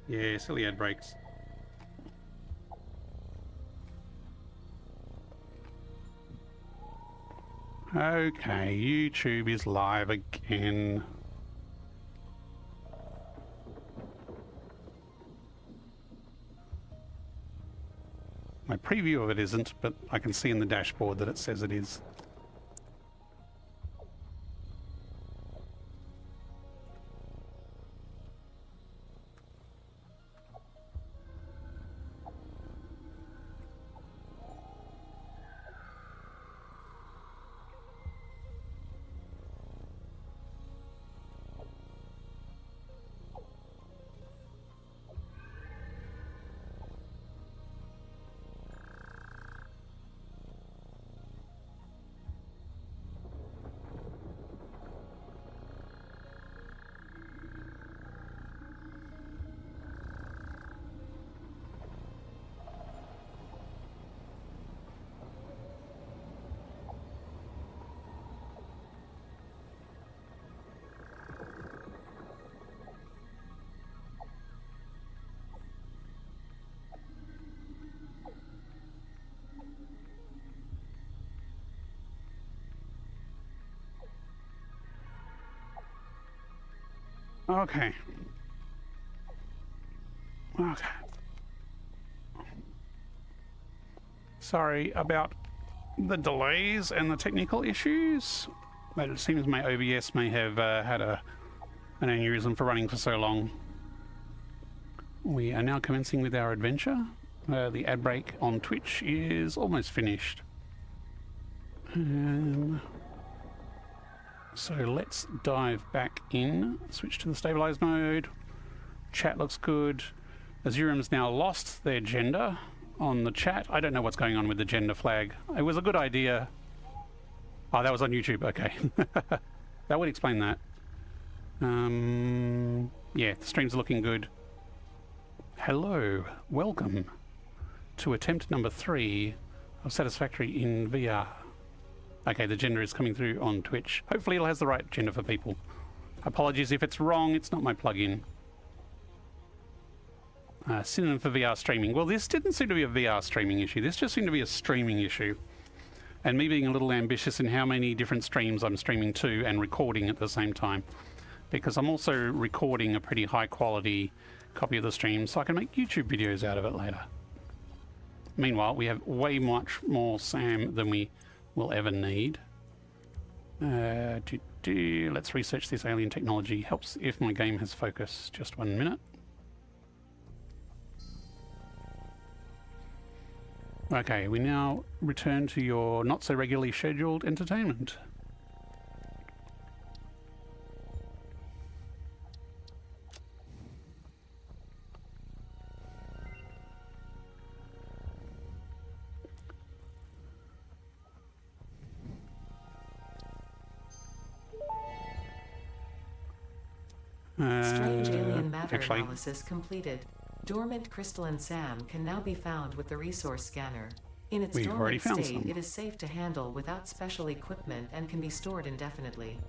Yeah, silly ad breaks. Okay, YouTube is live again. My preview of it isn't, but I can see in the dashboard that it says it is. Okay. Okay. Sorry about the delays and the technical issues, but it seems my OBS may have had an aneurysm for running for so long. We are now commencing with our adventure. The ad break on Twitch is almost finished. So let's dive back in, switch to the stabilized mode. Chat looks good. Azurum's now lost their gender on the chat. I don't know what's going on with the gender flag. It was a good idea. Oh, that was on YouTube. Okay. That would explain that. Yeah, the stream's looking good. Hello. Welcome to attempt number 3 of Satisfactory in VR. Okay, the gender is coming through on Twitch. Hopefully it has the right gender for people. Apologies if it's wrong, it's not my plugin. Synonym for VR streaming. Well, this didn't seem to be a VR streaming issue. This just seemed to be a streaming issue. And me being a little ambitious in how many different streams I'm streaming to and recording at the same time. Because I'm also recording a pretty high quality copy of the stream so I can make YouTube videos out of it later. Meanwhile, we have way much more SAM than we will ever need. Let's research this alien technology. Helps if my game has focus. Just 1 minute. Okay, we now return to your not so regularly scheduled entertainment. Strange alien matter analysis completed. Dormant crystalline SAM can now be found with the resource scanner. In its dormant state, it is safe to handle without special equipment and can be stored indefinitely.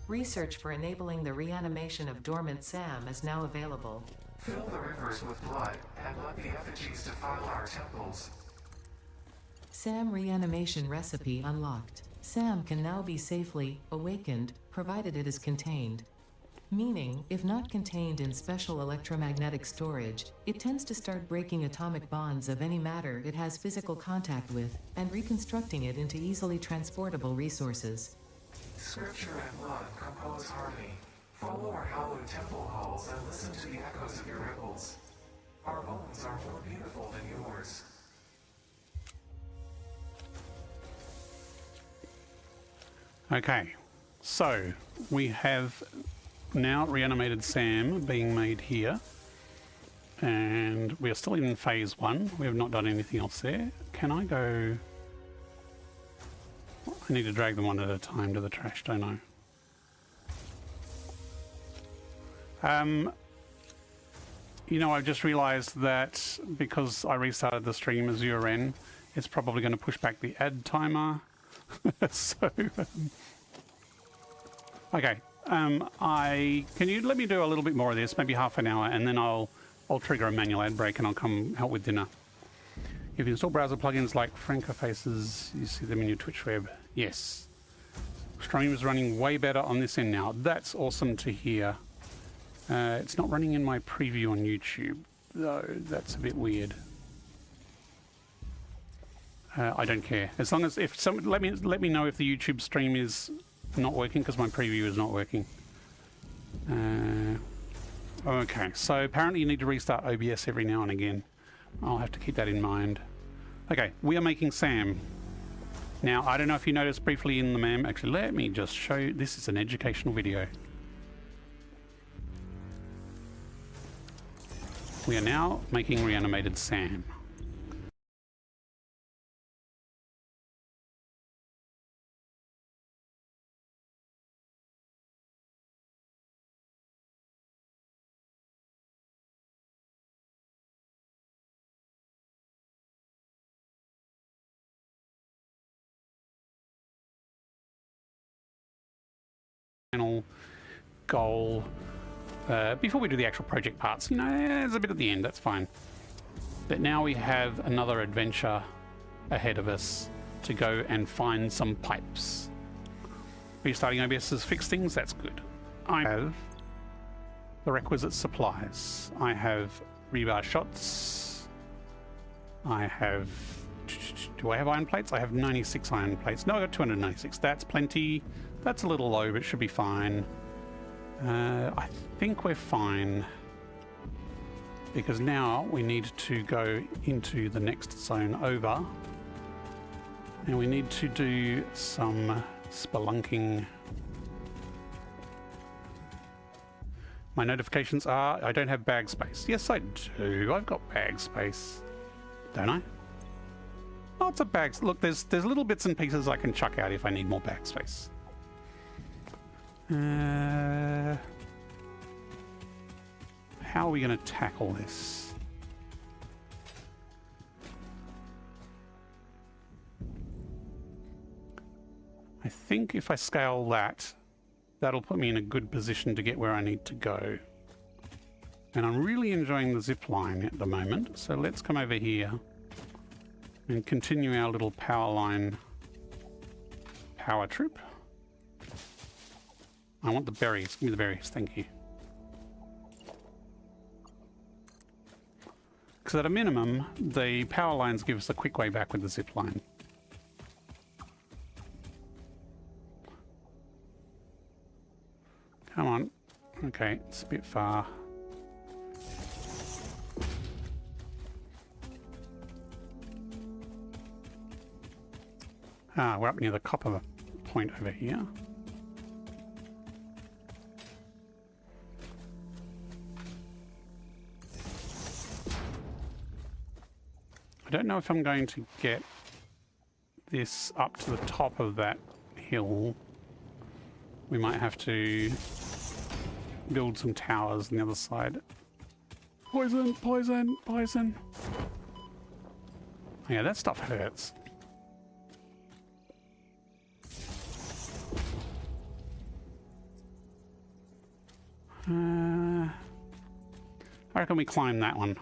Research for enabling the reanimation of dormant SAM is now available. Fill the rivers with blood and let the effigies defile our temples. SAM reanimation recipe unlocked. SAM can now be safely awakened, provided it is contained. Meaning, if not contained in special electromagnetic storage, it tends to start breaking atomic bonds of any matter it has physical contact with, and reconstructing it into easily transportable resources. Scripture and blood compose harmony. Follow our hallowed temple halls and listen to the echoes of your ripples. Our bones are more beautiful than yours. Okay, so we have now reanimated SAM being made here, and we are still in phase 1. We have not done anything else there. Can I go? I need to drag them one at a time to the trash, don't I? You know, I've just realized that because I restarted the stream as URN, it's probably going to push back the ad timer. So, okay. Can you let me do a little bit more of this, maybe half an hour, and then I'll I'll trigger a manual ad break and I'll come help with dinner. If you install browser plugins like Francofaces, you see them in your Twitch web. Yes. Stream is running way better on this end now. That's awesome to hear. It's not running in my preview on YouTube, though. That's a bit weird. I don't care. As long as let me know if the YouTube stream is not working, because my preview is not working. Okay, so apparently you need to restart OBS every now and again. I'll have to keep that in mind. Okay, we are making Sam. Now, I don't know if you noticed briefly in the MAM. Actually, let me just show you. This is an educational video. We are now making reanimated Sam. Goal. Before we do the actual project parts, you know, there's a bit at the end, that's fine. But now we have another adventure ahead of us to go and find some pipes. Restarting OBS has fixed things, that's good. I have the requisite supplies. I have rebar shots. I have... Do I have iron plates? I have 96 iron plates. No, I got 296. That's plenty. That's a little low, but should be fine. I think we're fine. Because now we need to go into the next zone over. And we need to do some spelunking. My notifications are, I don't have bag space. Yes, I do. I've got bag space. Don't I? Lots of bags. Look, there's little bits and pieces I can chuck out if I need more bag space. How are we going to tackle this? I think if I scale that, that'll put me in a good position to get where I need to go. And I'm really enjoying the zip line at the moment, so let's come over here and continue our little power line power trip. I want the berries. Give me the berries. Thank you. Because at a minimum, the power lines give us a quick way back with the zip line. Come on. Okay, it's a bit far. Ah, we're up near the copper point over here. I don't know if I'm going to get this up to the top of that hill. We might have to build some towers on the other side. Poison, poison, poison. Yeah, that stuff hurts. I reckon we climb that one.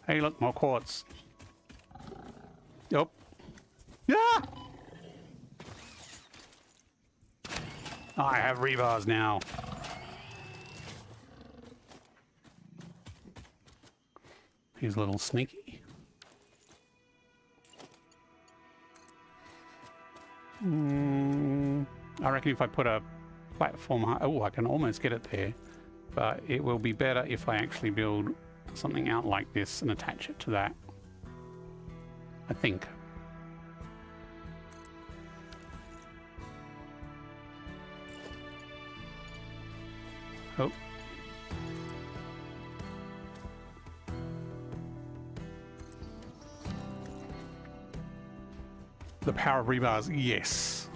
Hey, look, more quartz. Yup. Yeah! I have rebars now. He's a little sneaky. I reckon if I put a platform... Oh, I can almost get it there. But it will be better if I actually build something out like this and attach it to that. I think. Oh. The power of rebars, yes.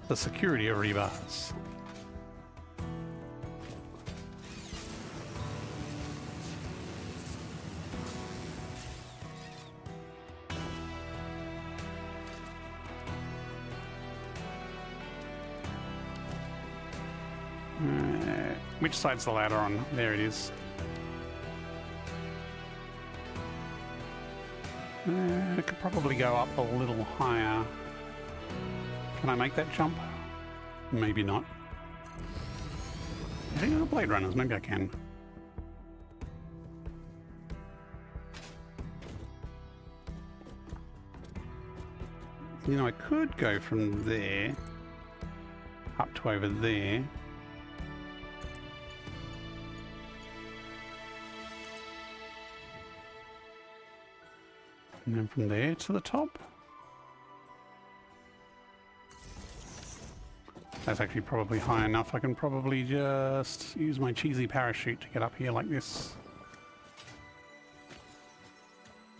The security of rebars. Which side's the ladder on? There it is. It could probably go up a little higher. Can I make that jump? Maybe not. I think I got Blade Runners. Maybe I can. You know, I could go from there up to over there. And then from there to the top. That's actually probably high enough. I can probably just use my cheesy parachute to get up here like this.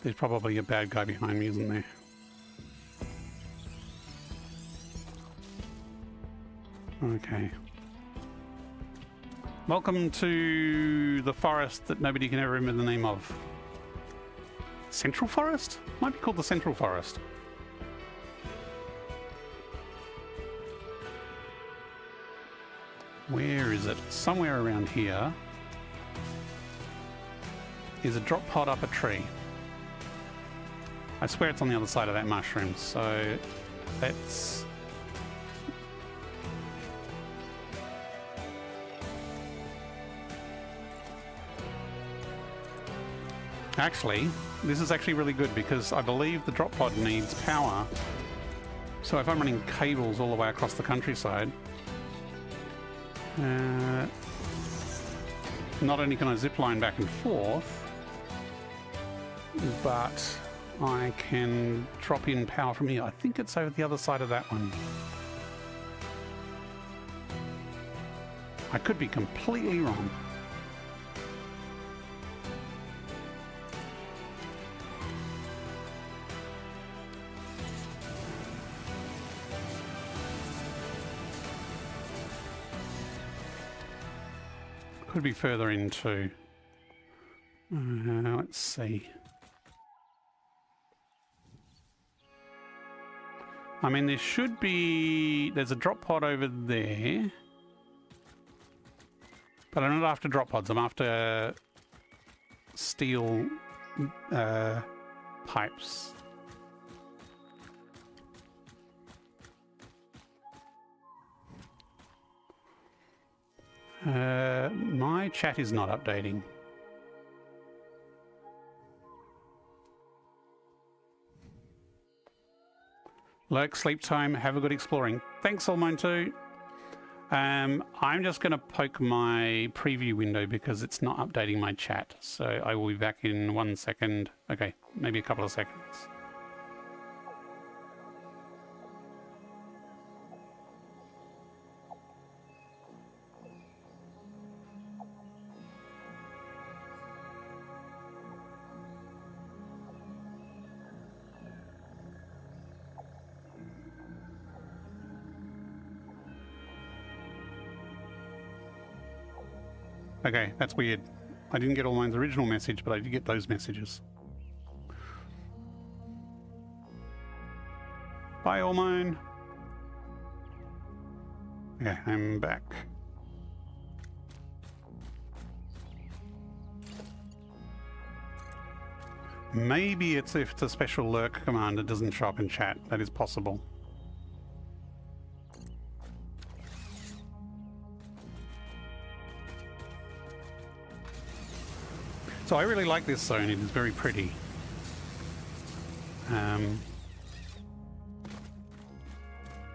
There's probably a bad guy behind me, isn't there? Okay. Welcome to the forest that nobody can ever remember the name of. Central Forest? Might be called the Central Forest. Where is it? Somewhere around here is a drop pod up a tree. I swear it's on the other side of that mushroom, so let's... Actually, this is actually really good because I believe the drop pod needs power. So if I'm running cables all the way across the countryside, not only can I zip line back and forth, but I can drop in power from here. I think it's over the other side of that one. I could be completely wrong. Could be further in too. Let's see. I mean, there should be... There's a drop pod over there. But I'm not after drop pods. I'm after steel pipes. My chat is not updating. Lurk, sleep time, have a good exploring. Thanks, all mine too. I'm just going to poke my preview window because it's not updating my chat. So I will be back in 1 second. Okay, maybe a couple of seconds. Okay, that's weird. I didn't get all mine's original message, but I did get those messages. Bye, all mine. Okay, I'm back. Maybe it's if it's a special lurk command, it doesn't show up in chat. That is possible. So I really like this zone, it is very pretty.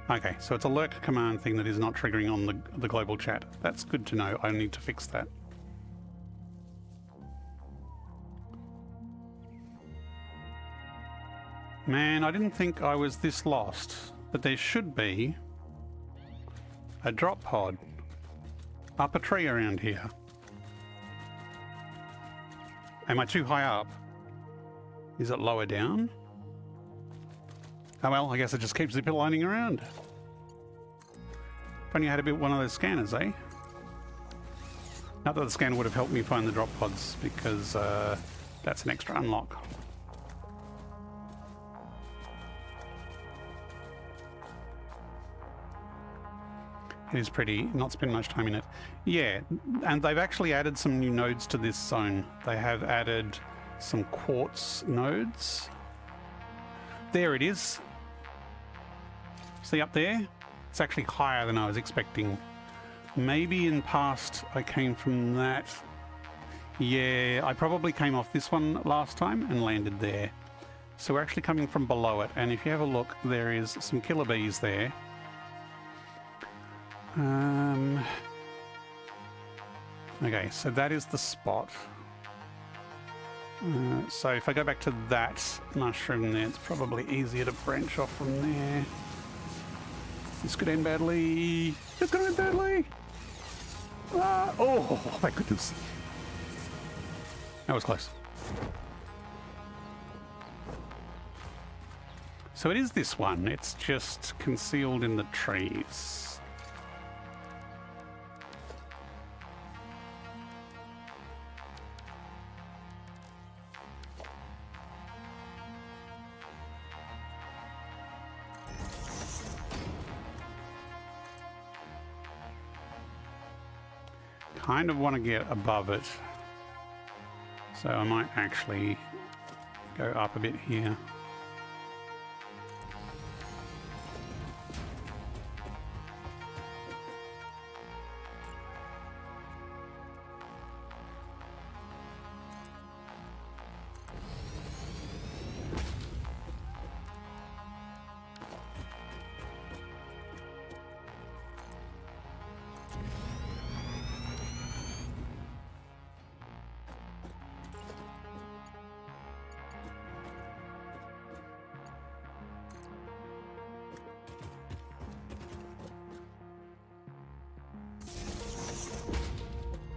Okay, so it's a lurk command thing that is not triggering on the global chat. That's good to know, I need to fix that. Man, I didn't think I was this lost, but there should be a drop pod up a tree around here. Am I too high up? Is it lower down? Oh well, I guess it just keeps zip lining around. If only I had built one of those scanners, eh? Not that the scanner would have helped me find the drop pods, because that's an extra unlock. It is pretty, not spend much time in it. Yeah, and they've actually added some new nodes to this zone. They have added some quartz nodes. There it is. See up there? It's actually higher than I was expecting. Maybe in past I came from that. Yeah, I probably came off this one last time and landed there. So we're actually coming from below it, and if you have a look, there is some killer bees there. Okay, so that is the spot. So if I go back to that mushroom there, it's probably easier to branch off from there. This could end badly. It's going to end badly. Oh, my goodness. That was close. So it is this one. It's just concealed in the trees. Kind of want to get above it. So I might actually go up a bit here.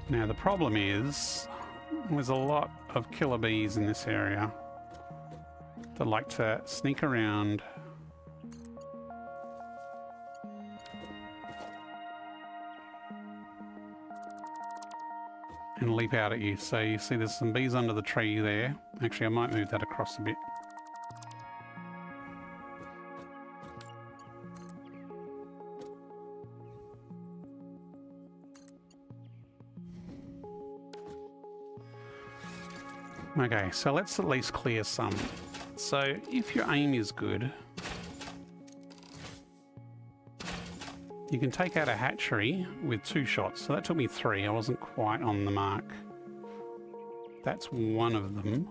Now the problem is, there's a lot of killer bees in this area that like to sneak around. And leap out at you. So you see there's some bees under the tree there. Actually, I might move that across a bit. Okay, so let's at least clear some. So if your aim is good, you can take out a hatchery with 2 shots. So that took me 3. I wasn't quite on the mark. That's one of them.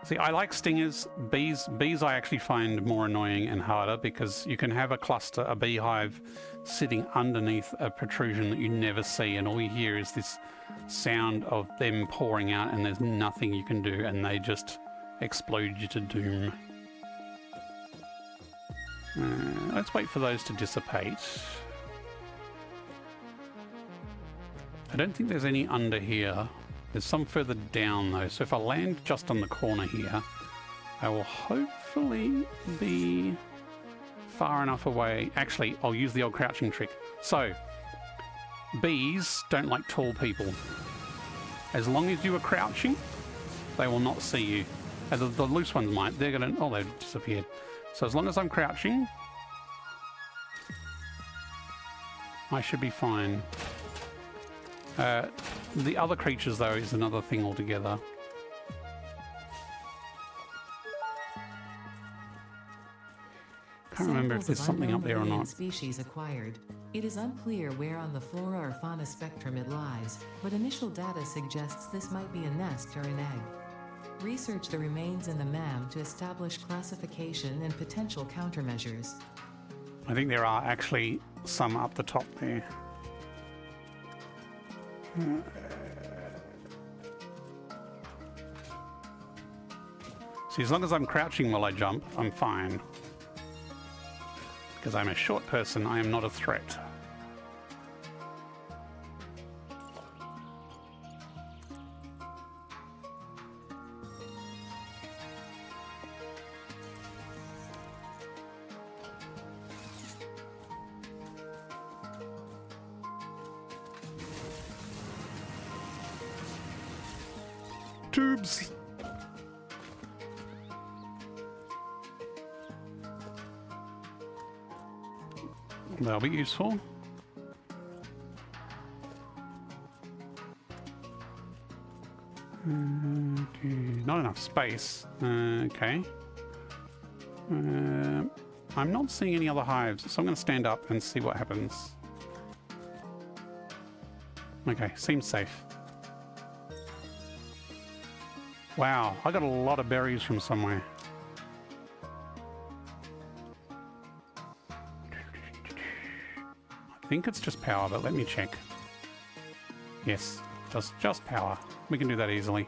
See, I like stingers. Bees I actually find more annoying and harder because you can have a cluster, a beehive, sitting underneath a protrusion that you never see, and all you hear is this sound of them pouring out, and there's nothing you can do, and they just explode you to doom. Let's wait for those to dissipate. I don't think there's any under here. There's some further down though, so if I land just on the corner here, I will hopefully be far enough away. Actually, I'll use the old crouching trick. So, bees don't like tall people. As long as you are crouching, they will not see you. The loose ones might. They're gonna... Oh, they've disappeared. So as long as I'm crouching, I should be fine. The other creatures, though, is another thing altogether. Can't remember if there's something up there or not. Species acquired. It is unclear where on the flora or fauna spectrum it lies, but initial data suggests this might be a nest or an egg. Research the remains in the MAM to establish classification and potential countermeasures. I think there are actually some up the top there. See, as long as I'm crouching while I jump, I'm fine. Because I'm a short person, I am not a threat. Tubes. That'll be useful. Okay, not enough space. Okay. I'm not seeing any other hives, so I'm going to stand up and see what happens. Okay, seems safe. Wow, I got a lot of berries from somewhere. I think it's just power, but let me check. Yes, just power. We can do that easily.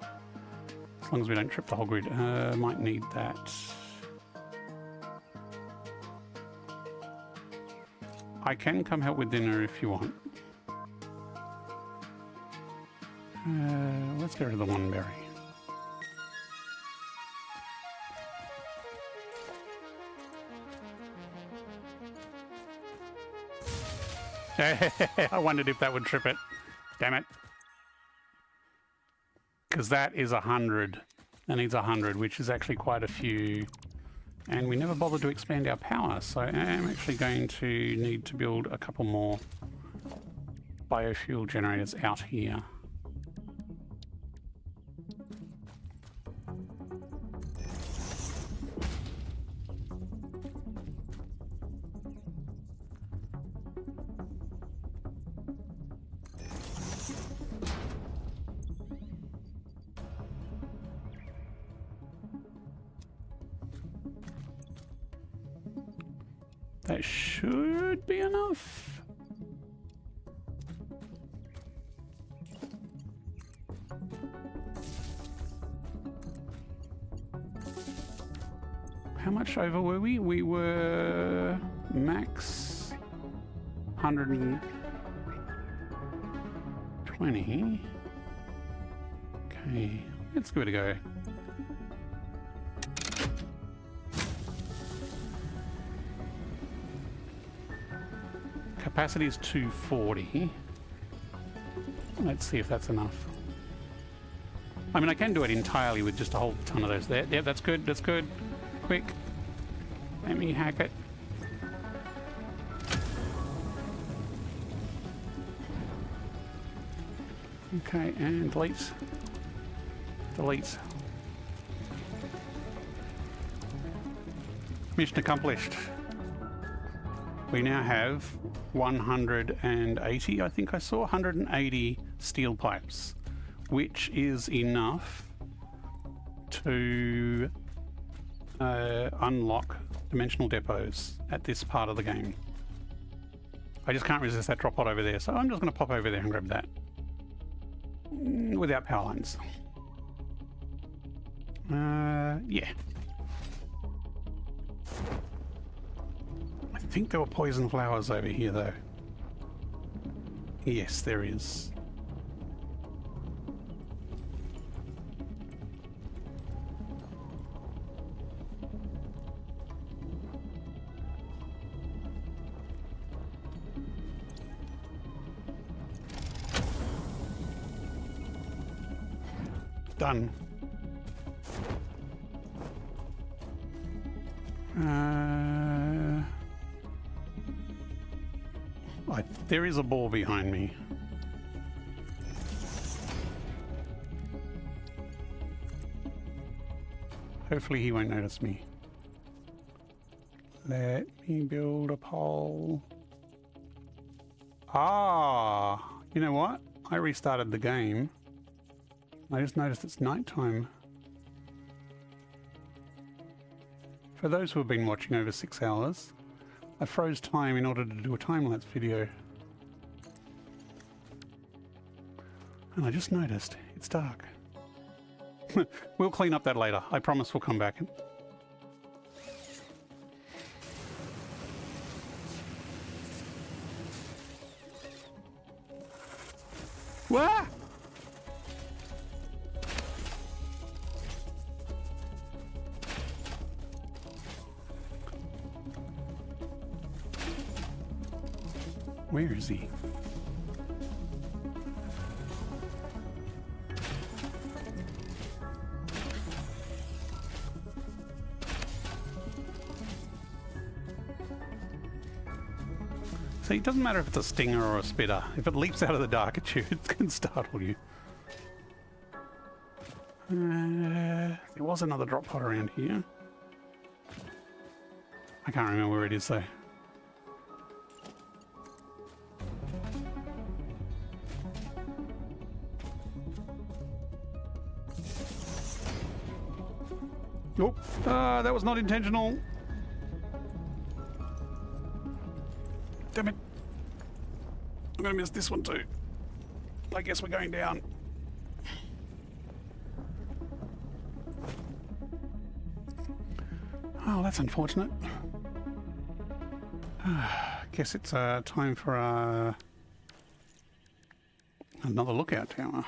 As long as we don't trip the whole grid. Might need that. I can come help with dinner if you want. Let's get rid of the one berry. I wondered if that would trip it. Damn it. Because that is 100. That needs 100, which is actually quite a few. And we never bothered to expand our power, so I'm actually going to need to build a couple more biofuel generators out here. That should be enough. How much over were we? We were max 120. Okay, let's give it a go. Capacity is 240. Let's see if that's enough. I mean, I can do it entirely with just a whole ton of those there. Yeah, that's good, that's good. Quick. Let me hack it. Okay, and delete. Delete. Mission accomplished. We now have 180, I think I saw, 180 steel pipes, which is enough to unlock dimensional depots at this part of the game. I just can't resist that drop pod over there, so I'm just going to pop over there and grab that without power lines. Yeah. I think there were poison flowers over here, though. Yes, there is. Done. There is a ball behind me. Hopefully he won't notice me. Let me build a pole. Ah, you know what? I restarted the game. I just noticed it's nighttime. For those who have been watching over 6 hours, I froze time in order to do a time-lapse video. And I just noticed it's dark. We'll clean up that later. I promise we'll come back. Wah! Where is he? See, it doesn't matter if it's a stinger or a spitter. If it leaps out of the dark at you, it can startle you. There was another drop pod around here. I can't remember where it is though. Oh, that was not intentional. Damn it. I'm gonna miss this one too. I guess we're going down. Oh, that's unfortunate. Guess it's time for another lookout tower.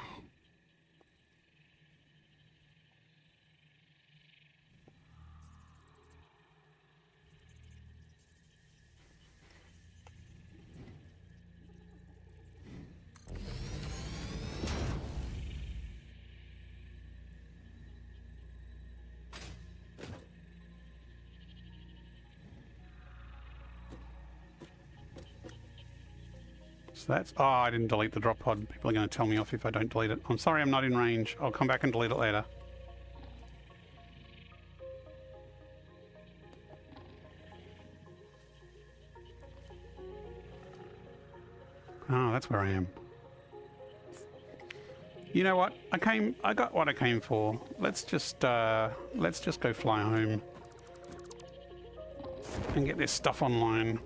So that's... Oh, I didn't delete the drop pod. People are going to tell me off if I don't delete it. I'm sorry I'm not in range. I'll come back and delete it later. Oh, that's where I am. You know what? I got what I came for. Let's just go fly home and get this stuff online.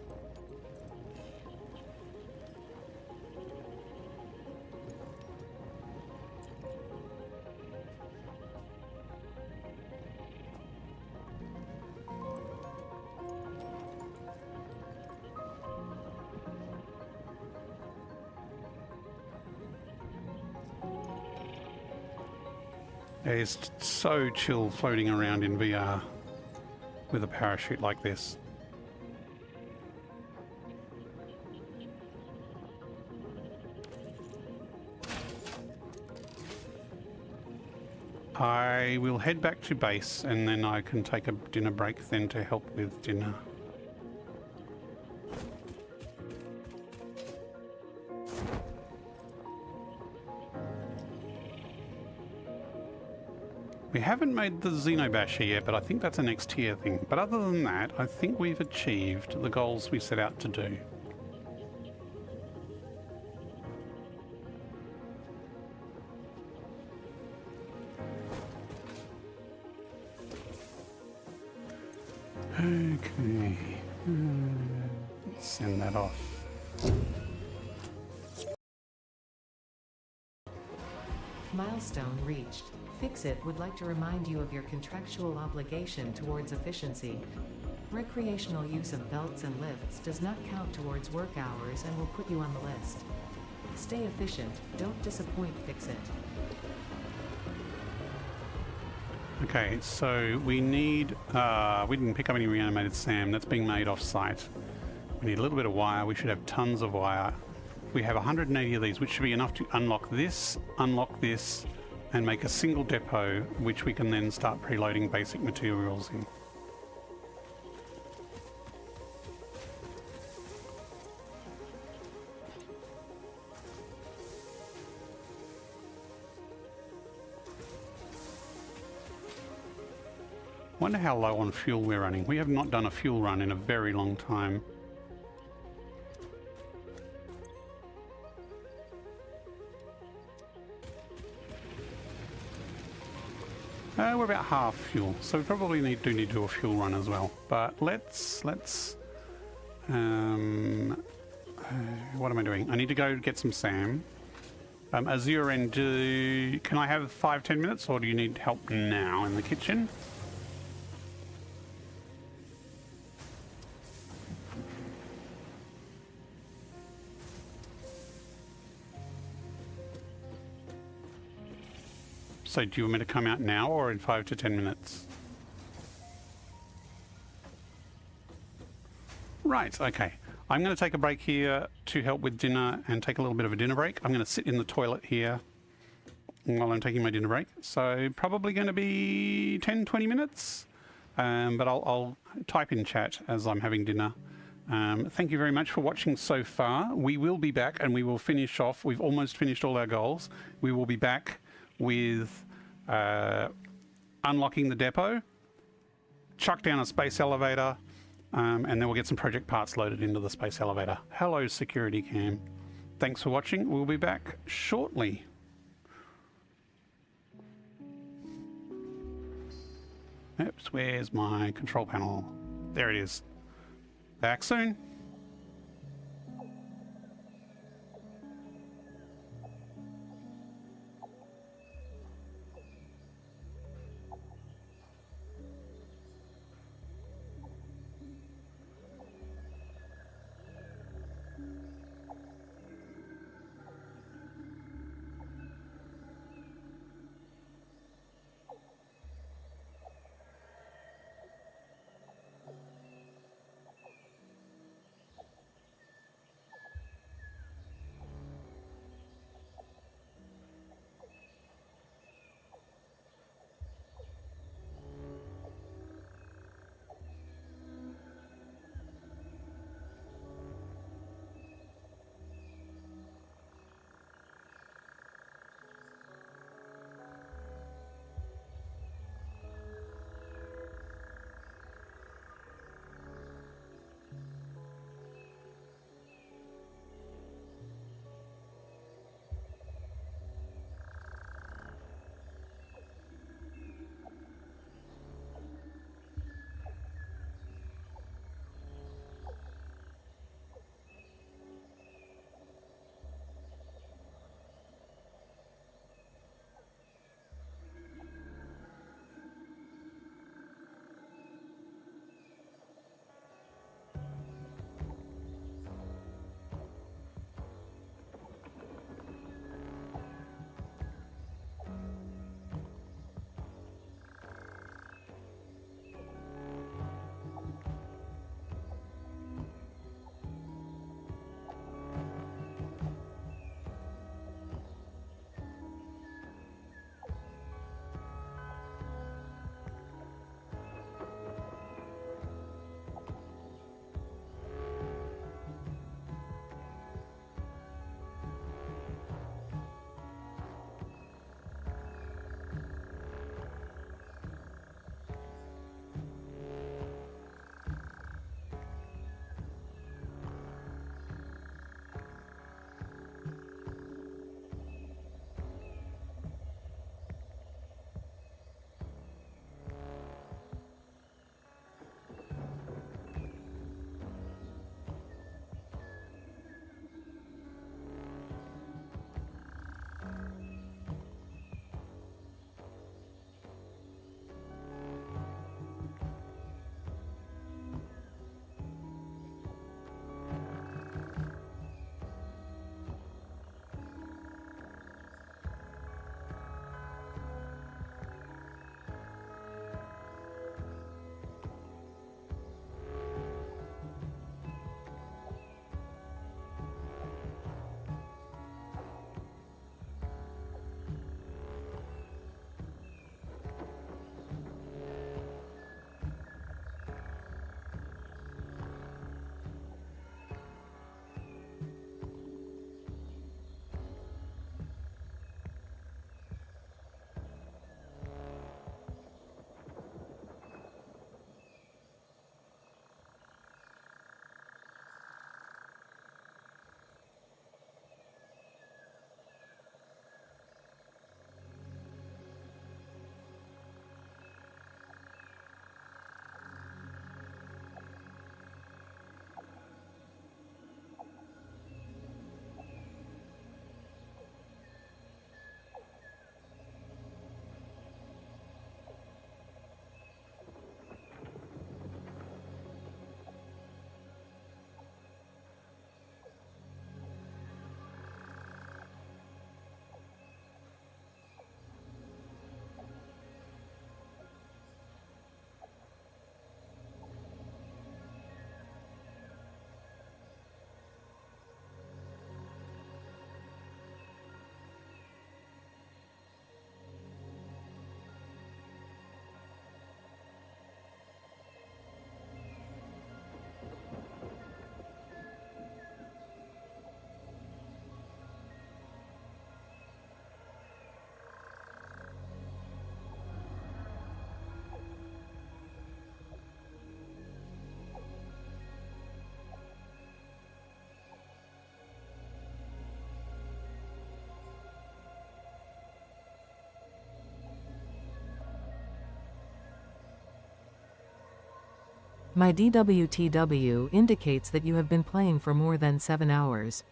It's so chill floating around in VR with a parachute like this. I will head back to base and then I can take a dinner break then to help with dinner. We haven't made the Xenobasher yet, but I think that's a next tier thing. But other than that, I think we've achieved the goals we set out to do. Okay. Let's send that off. Milestone reached. Fixit would like to remind you of your contractual obligation towards efficiency. Recreational use of belts and lifts does not count towards work hours and will put you on the list. Stay efficient, don't disappoint Fixit. Okay, so we need... we didn't pick up any reanimated SAM. That's being made off-site. We need a little bit of wire. We should have tons of wire. We have 180 of these, which should be enough to unlock this, and make a single depot, which we can then start preloading basic materials in. Wonder how low on fuel we're running. We have not done a fuel run in a very long time. We're about half fuel, so we probably need to do a fuel run as well. But let's what am I doing? I need to go get some SAM. Azure and can I have 5-10 minutes, or do you need help now in the kitchen? So do you want me to come out now or in 5 to 10 minutes? Right, okay. I'm going to take a break here to help with dinner and take a little bit of a dinner break. I'm going to sit in the toilet here while I'm taking my dinner break. So probably going to be 10-20 minutes. But I'll type in chat as I'm having dinner Thank you very much for watching so far. We will be back and we will finish off. We've almost finished all our goals. We will be back with unlocking the depot, chuck down a space elevator, and then we'll get some project parts loaded into the space elevator. Hello, security cam. Thanks for watching. We'll be back shortly. Oops, where's my control panel? There it is. Back soon. My DWTW indicates that you have been playing for more than 7 hours.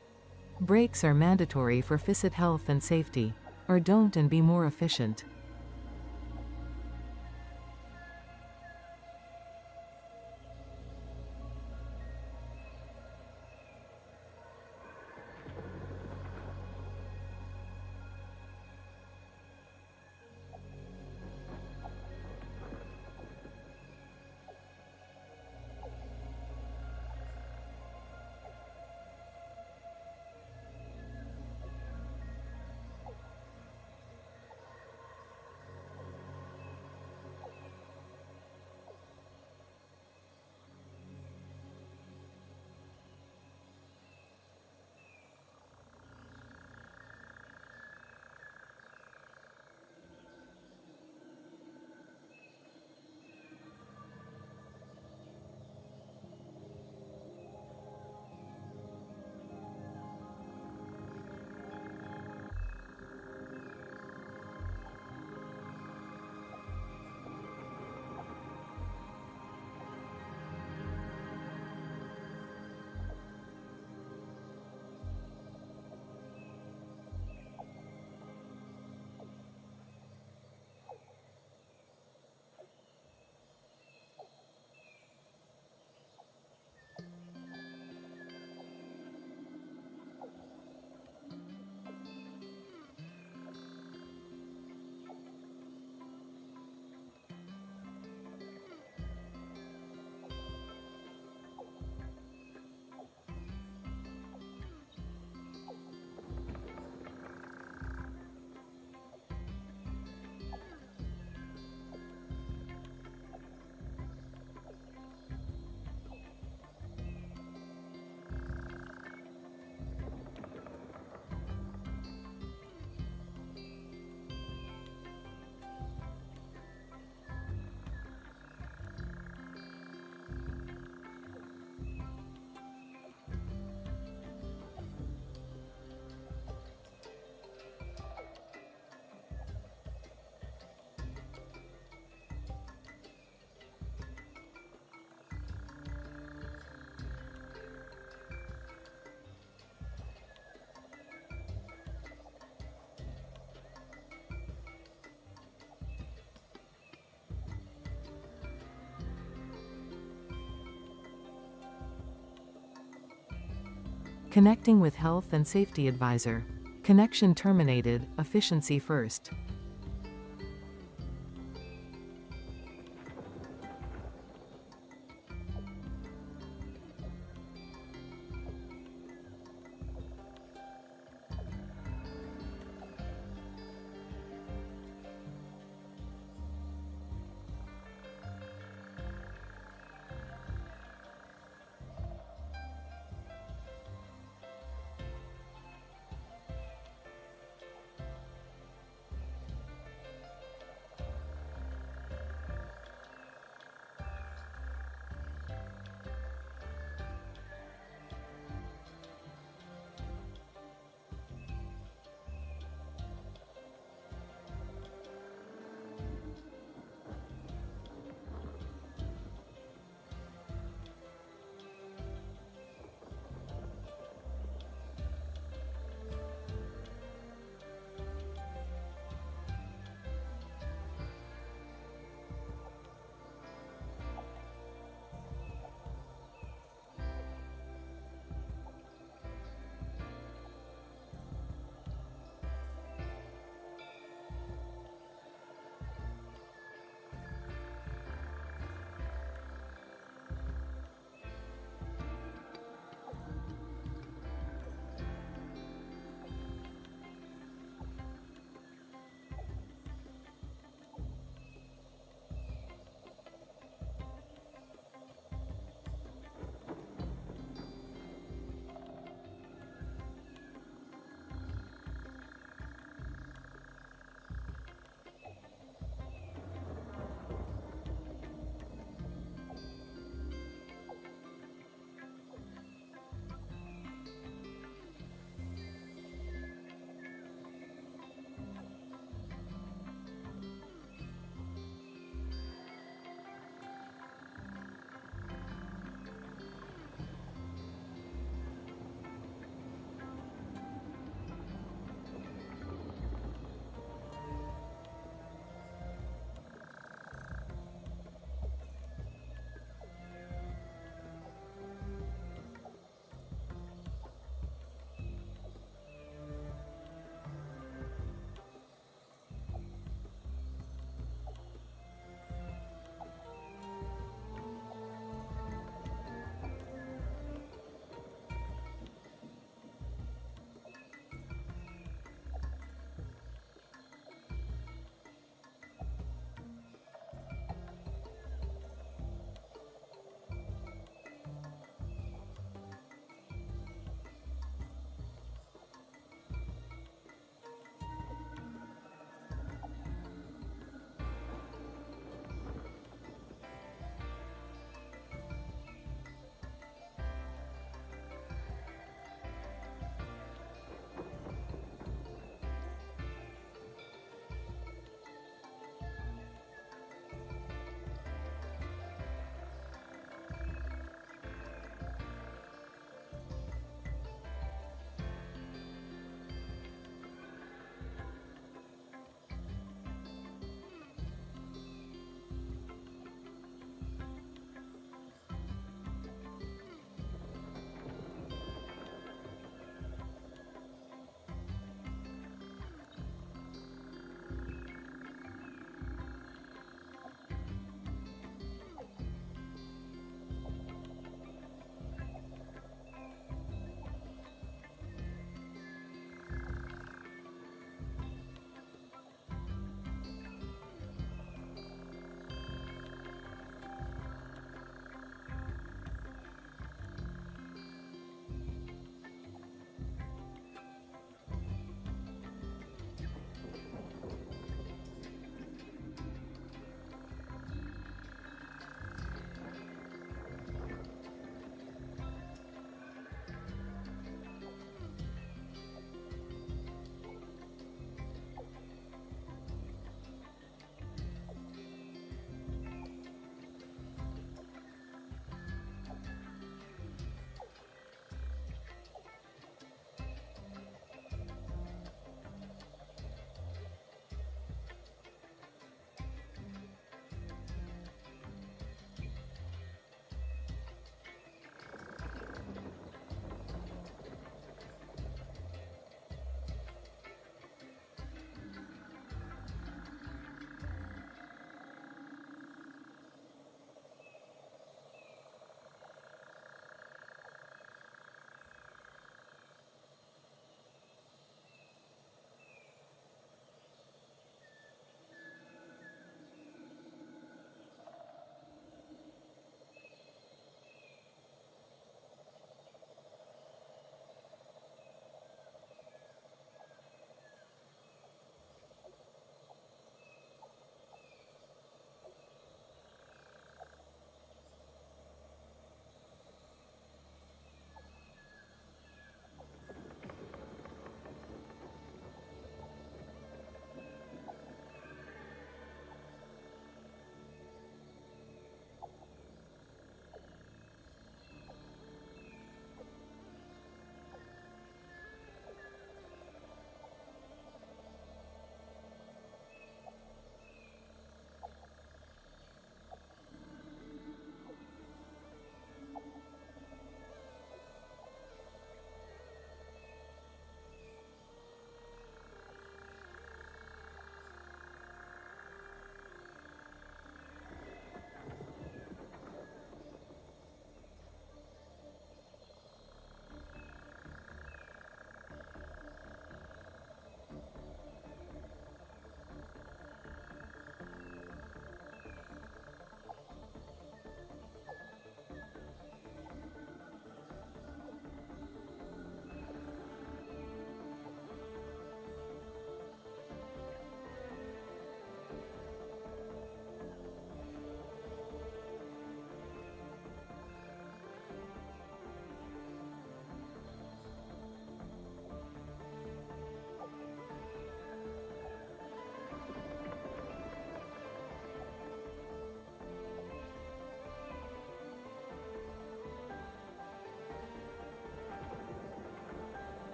Breaks are mandatory for FICIT health and safety. Or don't and be more efficient. Connecting with Health and Safety Advisor. Connection terminated, efficiency first.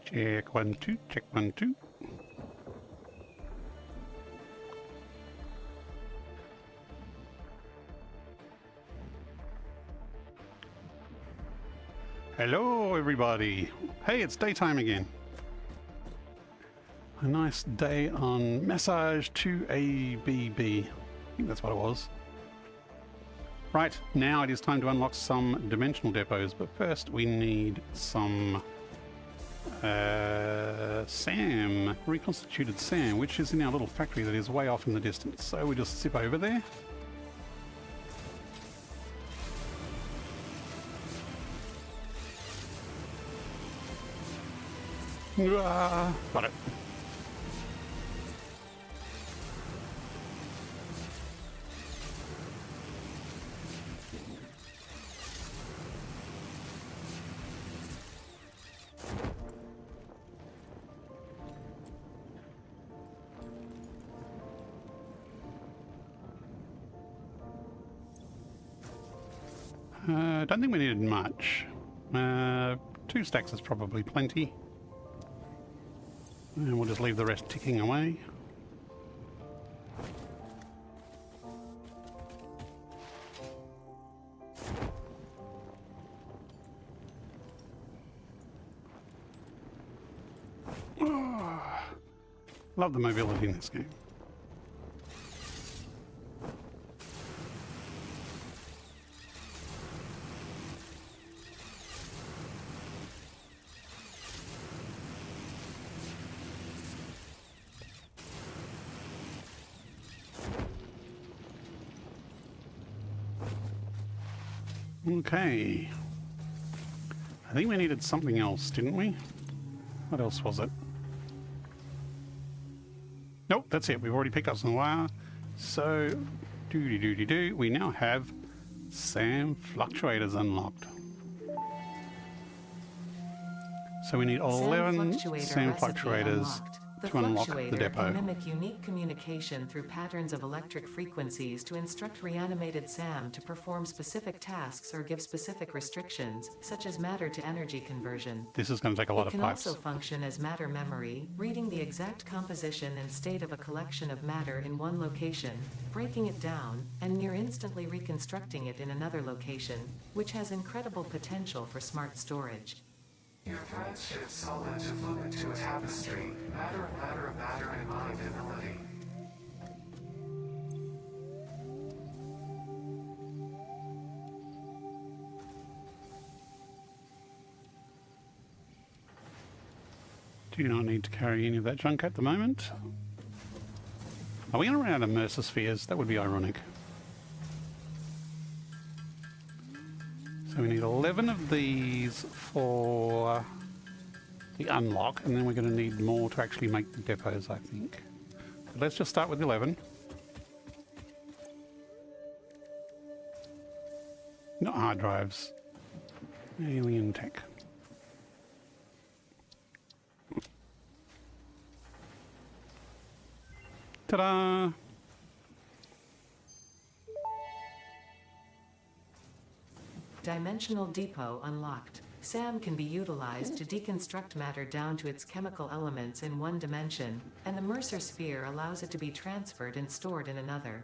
Check 1, 2, check 1, 2. Hello, everybody. Hey, it's daytime again. A nice day on Massage 2ABB. I think that's what it was. Right, now it is time to unlock some dimensional depots, but first we need some SAM, reconstituted SAM, which is in our little factory that is way off in the distance. So we just zip over there. Got it. Don't think we needed much. 2 stacks is probably plenty. And we'll just leave the rest ticking away. Oh, love the mobility in this game. Okay. I think we needed something else, didn't we? What else was it? Nope, that's it. We've already picked up some wire. So, do. We now have SAM fluctuators unlocked. So we need 11 SAM fluctuators to unlock the depot. Can mimic unique communication through patterns of electric frequencies to instruct reanimated SAM to perform specific tasks or give specific restrictions, such as matter to energy conversion. This is going to take a lot of It pipes. can also function as matter memory, reading the exact composition and state of a collection of matter in one location, breaking it down, and near instantly reconstructing it in another location, which has incredible potential for smart storage. Your thread shifts solid to fluid to a tapestry, matter and matter of matter and mind and melody. Do not need to carry any of that junk at the moment. Are we going to run out of immersive spheres? That would be ironic. So we need 11 of these for the unlock, and then we're going to need more to actually make the depots, I think. But let's just start with 11. Not hard drives. Alien tech. Ta-da! Dimensional Depot unlocked. SAM can be utilized to deconstruct matter down to its chemical elements in one dimension, and the Mercer sphere allows it to be transferred and stored in another.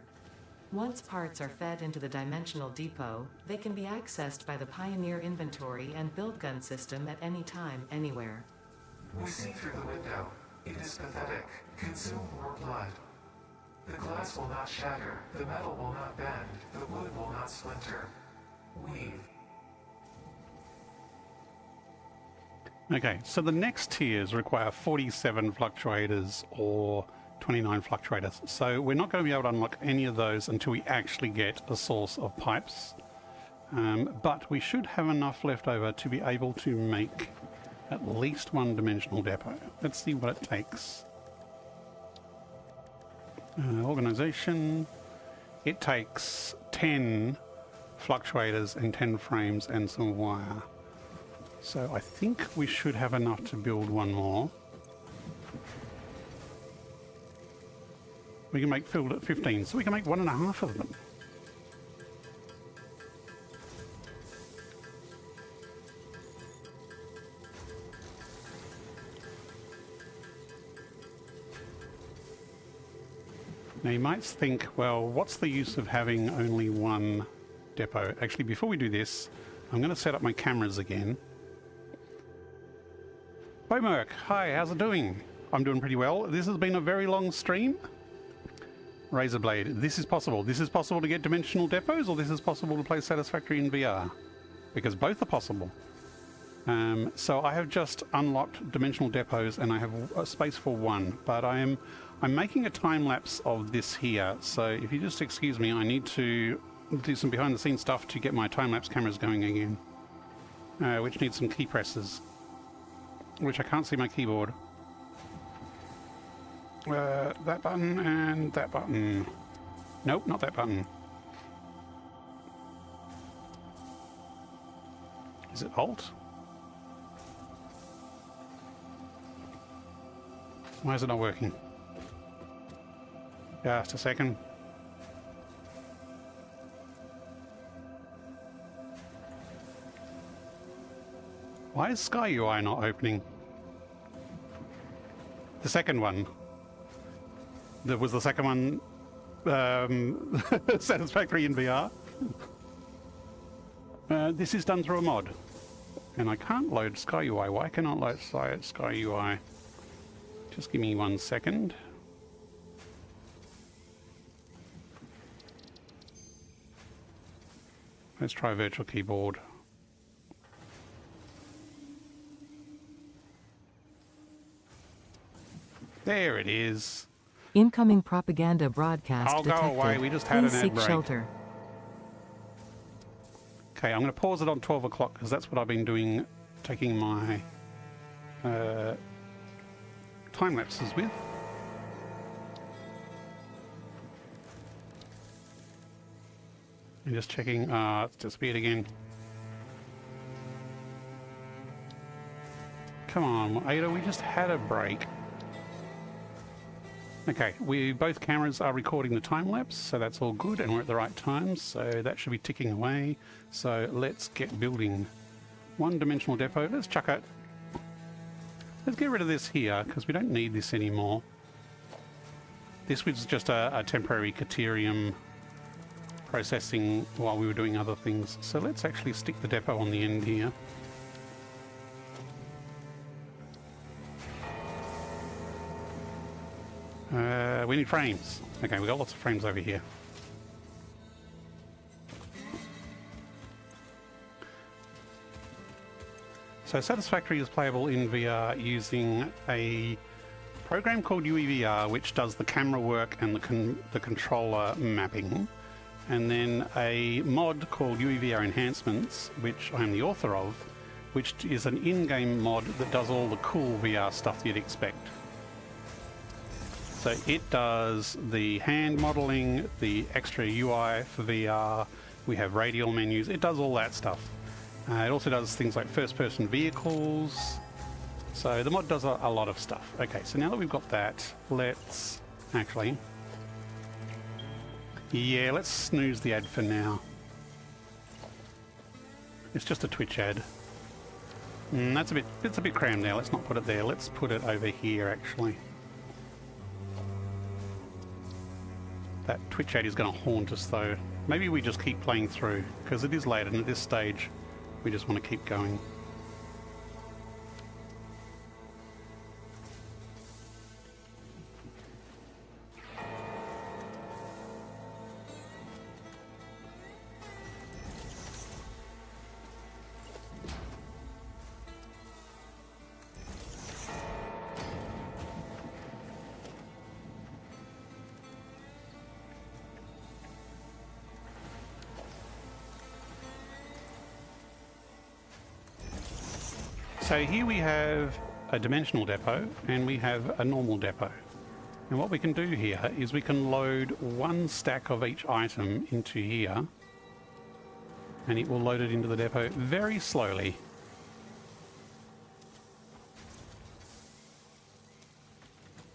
Once parts are fed into the Dimensional Depot, they can be accessed by the Pioneer inventory and build gun system at any time, anywhere. We see through the window. It is pathetic. Consume more blood. The glass will not shatter, the metal will not bend, the wood will not splinter. Weave. Okay, so the next tiers require 47 fluctuators or 29 fluctuators. So we're not going to be able to unlock any of those until we actually get a source of pipes. But we should have enough left over to be able to make at least one dimensional depot. Let's see what it takes. Organization. It takes 10 fluctuators and 10 frames and some wire. So I think we should have enough to build one more. We can make filled at 15, so we can make 1.5 of them. Now you might think, well, what's the use of having only one depot? Actually, before we do this, I'm going to set up my cameras again. Bomerk, hi, how's it doing? I'm doing pretty well. This has been a very long stream. Razorblade, this is possible. This is possible to get dimensional depots, or this is possible to play Satisfactory in VR? Because both are possible. So I have just unlocked dimensional depots and I have a space for one, but I'm making a time lapse of this here. So if you just excuse me, I need to do some behind the scenes stuff to get my time lapse cameras going again, which needs some key presses, which I can't see my keyboard. That button and that button. Nope, not that button. Is it Alt? Why is it not working? Just a second. Why is Sky UI not opening? The second one. There was the second one Satisfactory in VR. This is done through a mod. And I can't load Sky UI. Why can I load Sky UI? Just give me 1 second. Let's try virtual keyboard. There it is. Incoming propaganda broadcast I'll detected. go away. We just had Please an ad seek break. shelter. Okay, I'm going to pause it on 12 o'clock because that's what I've been doing, taking my time lapses with. And just checking, it's disappeared again. Come on, Ada, we just had a break. Okay, both cameras are recording the time lapse, so that's all good, and we're at the right times, so that should be ticking away. So let's get building. One dimensional depot, let's chuck it. Let's get rid of this here, because we don't need this anymore. This was just a temporary Caterium processing while we were doing other things. So let's actually stick the depot on the end here. We need frames. Okay, we've got lots of frames over here. So Satisfactory is playable in VR using a program called UEVR, which does the camera work and the controller mapping, and then a mod called UEVR Enhancements, which I am the author of, which is an in-game mod that does all the cool VR stuff you'd expect. So it does the hand modeling, the extra UI for VR, we have radial menus, it does all that stuff. It also does things like first-person vehicles. So the mod does a lot of stuff. Okay, so now that we've got that, let's actually... Yeah, let's snooze the ad for now. It's just a Twitch ad. It's a bit crammed now, let's not put it there. Let's put it over here, actually. That Twitch ad is going to haunt us, though. Maybe we just keep playing through, because it is late, and at this stage, we just want to keep going. So here we have a dimensional depot and we have a normal depot. And what we can do here is we can load one stack of each item into here, and it will load it into the depot very slowly.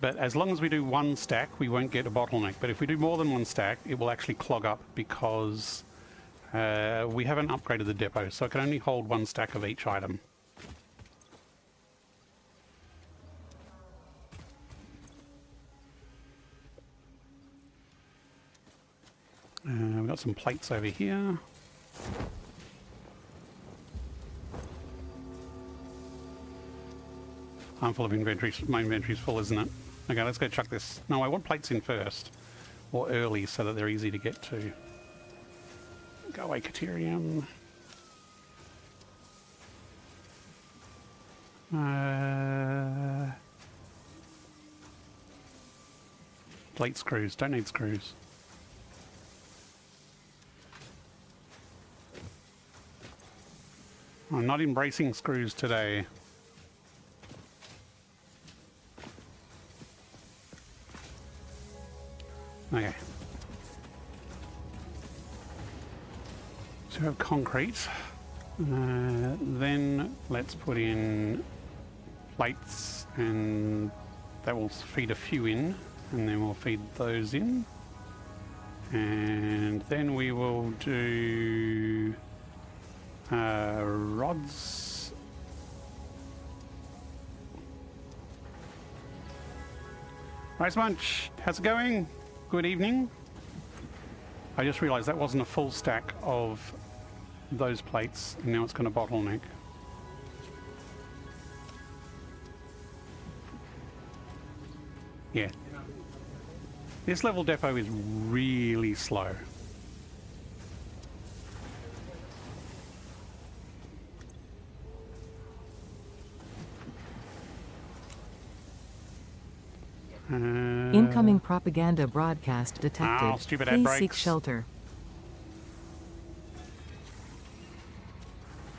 But as long as we do one stack, we won't get a bottleneck. But if we do more than one stack, it will actually clog up because we haven't upgraded the depot, so it can only hold one stack of each item. We've got some plates over here. I'm full of inventories. My inventory's full, isn't it? Okay, let's go chuck this. No, I want plates in first. Or early so that they're easy to get to. Go away, Caterium. Plate screws. Don't need screws. I'm not embracing screws today. Okay. So we have concrete. Then let's put in plates, and that will feed a few in, and then we'll feed those in. And then we will do rods. Rice Munch, how's it going? Good evening. I just realised that wasn't a full stack of those plates, and now it's going to bottleneck. Yeah. This level depot is really slow. Incoming propaganda broadcast detected. Oh, stupid ad Please breaks. seek shelter.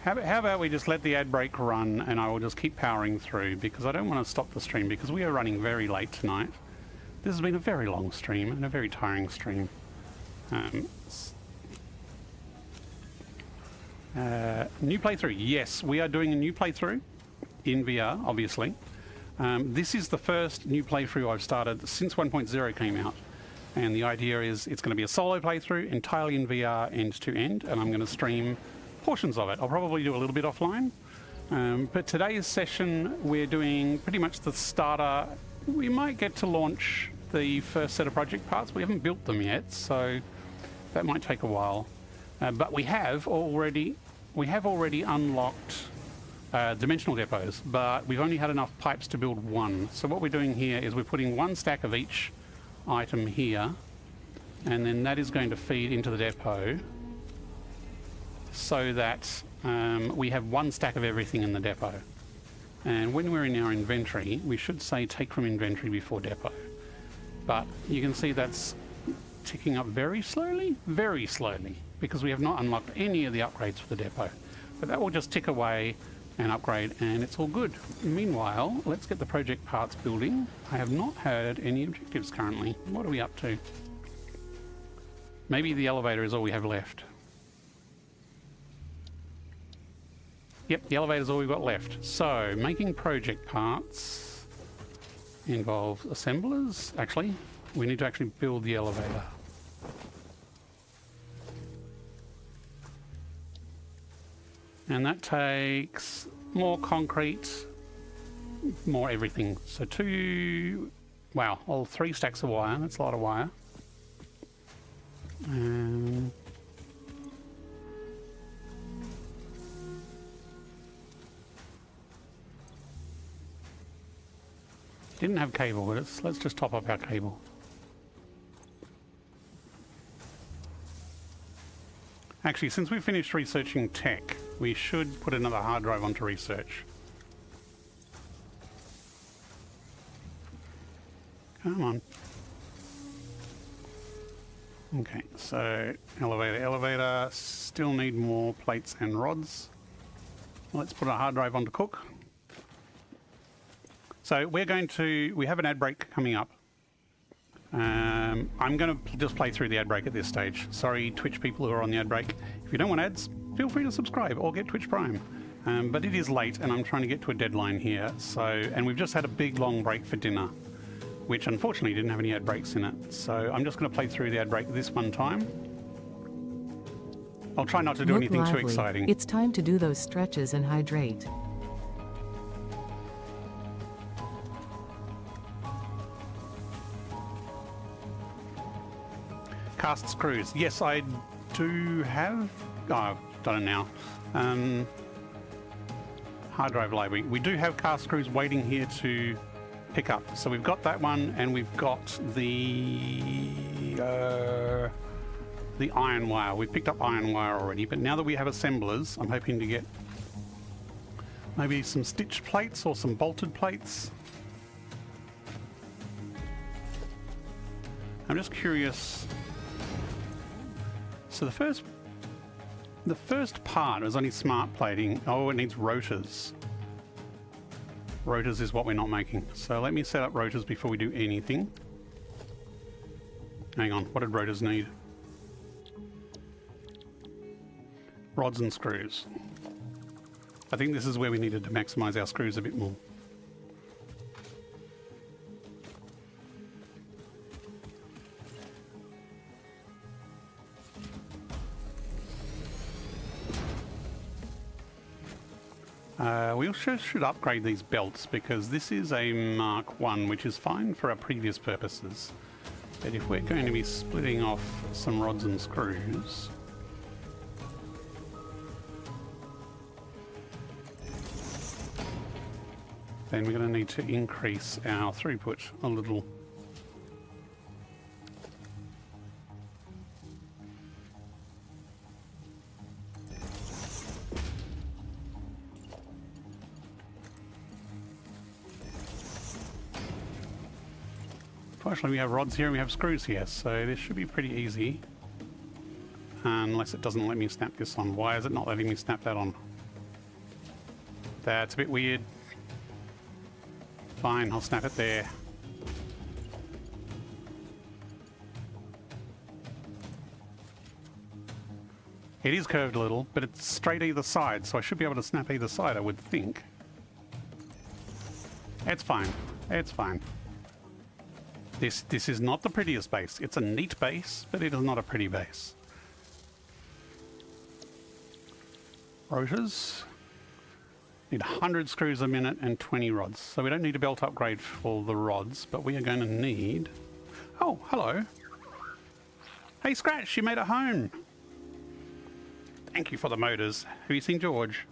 How about we just let the ad break run, and I will just keep powering through, because I don't want to stop the stream, because we are running very late tonight. This has been a very long stream and a very tiring stream. New playthrough. Yes, we are doing a new playthrough in VR, obviously. This is the first new playthrough I've started since 1.0 came out. And the idea is it's going to be a solo playthrough entirely in VR end to end, and I'm going to stream portions of it. I'll probably do a little bit offline. But today's session, we're doing pretty much the starter. We might get to launch the first set of project parts. We haven't built them yet, so that might take a while. But we have already unlocked dimensional depots, but we've only had enough pipes to build one. So what we're doing here is we're putting one stack of each item here, and then that is going to feed into the depot so that we have one stack of everything in the depot. And when we're in our inventory, we should say take from inventory before depot. But you can see that's ticking up very slowly, because we have not unlocked any of the upgrades for the depot. But that will just tick away and upgrade, and it's all good. Meanwhile, let's get the project parts building. I have not heard any objectives currently. What are we up to? Maybe the elevator is all we have left. Yep, the elevator is all we've got left. So, making project parts involves assemblers. Actually, we need to actually build the elevator. And that takes more concrete, more everything. So three stacks of wire. That's a lot of wire. Didn't have cable, but let's just top up our cable. Actually, since we finished researching tech, we should put another hard drive onto research. Come on. Okay, so elevator, still need more plates and rods. Let's put a hard drive on to cook. So we have an ad break coming up. I'm going to just play through the ad break at this stage. Sorry, Twitch people who are on the ad break. If you don't want ads, feel free to subscribe or get Twitch Prime. But it is late and I'm trying to get to a deadline here. And we've just had a big long break for dinner, which unfortunately didn't have any ad breaks in it. So I'm just going to play through the ad break this one time. I'll try not to do Look anything lively. too exciting. It's time to do those stretches and hydrate. Cast screws. Yes, I do have... Oh, I've done it now. Hard drive library. We do have cast screws waiting here to pick up. So we've got that one, and we've got the iron wire. We've picked up iron wire already, but now that we have assemblers, I'm hoping to get maybe some stitch plates or some bolted plates. I'm just curious. So the first part is only smart plating. Oh, it needs rotors. Rotors is what we're not making. So let me set up rotors before we do anything. Hang on, what did rotors need? Rods and screws. I think this is where we needed to maximize our screws a bit more. We also should upgrade these belts because this is a Mark 1, which is fine for our previous purposes. But if we're going to be splitting off some rods and screws... then we're going to need to increase our throughput a little. Fortunately, we have rods here and we have screws here, so this should be pretty easy. Unless it doesn't let me snap this on. Why is it not letting me snap that on? That's a bit weird. Fine, I'll snap it there. It is curved a little, but it's straight either side, so I should be able to snap either side, I would think. It's fine. It's fine. This is not the prettiest base. It's a neat base, but it is not a pretty base. Rotors. Need 100 screws a minute and 20 rods. So we don't need a belt upgrade for the rods, but we are going to need... Oh, hello. Hey, Scratch, you made it home. Thank you for the motors. Have you seen George?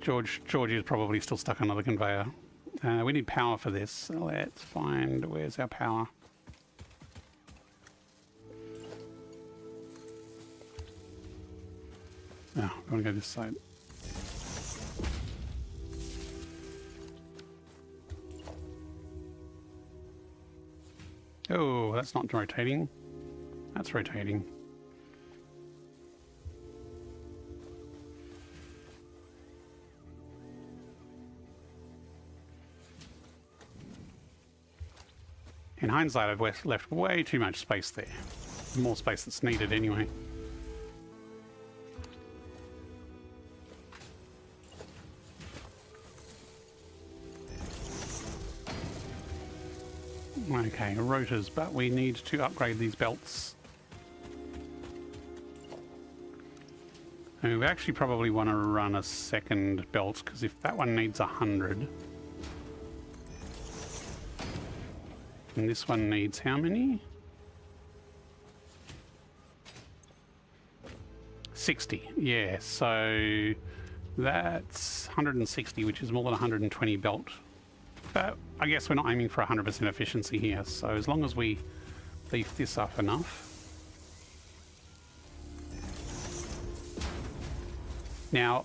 George is probably still stuck on another conveyor. We need power for this. Let's find... Where's our power? Oh, I want to go this side. Oh, that's not rotating. That's rotating. In hindsight, I've left way too much space there. More space that's needed anyway. Okay, rotors, but we need to upgrade these belts. And we actually probably want to run a second belt, because if that one needs 100... and this one needs how many? 60, yeah, so that's 160, which is more than 120 belt. But I guess we're not aiming for 100% efficiency here, so as long as we beef this up enough. Now,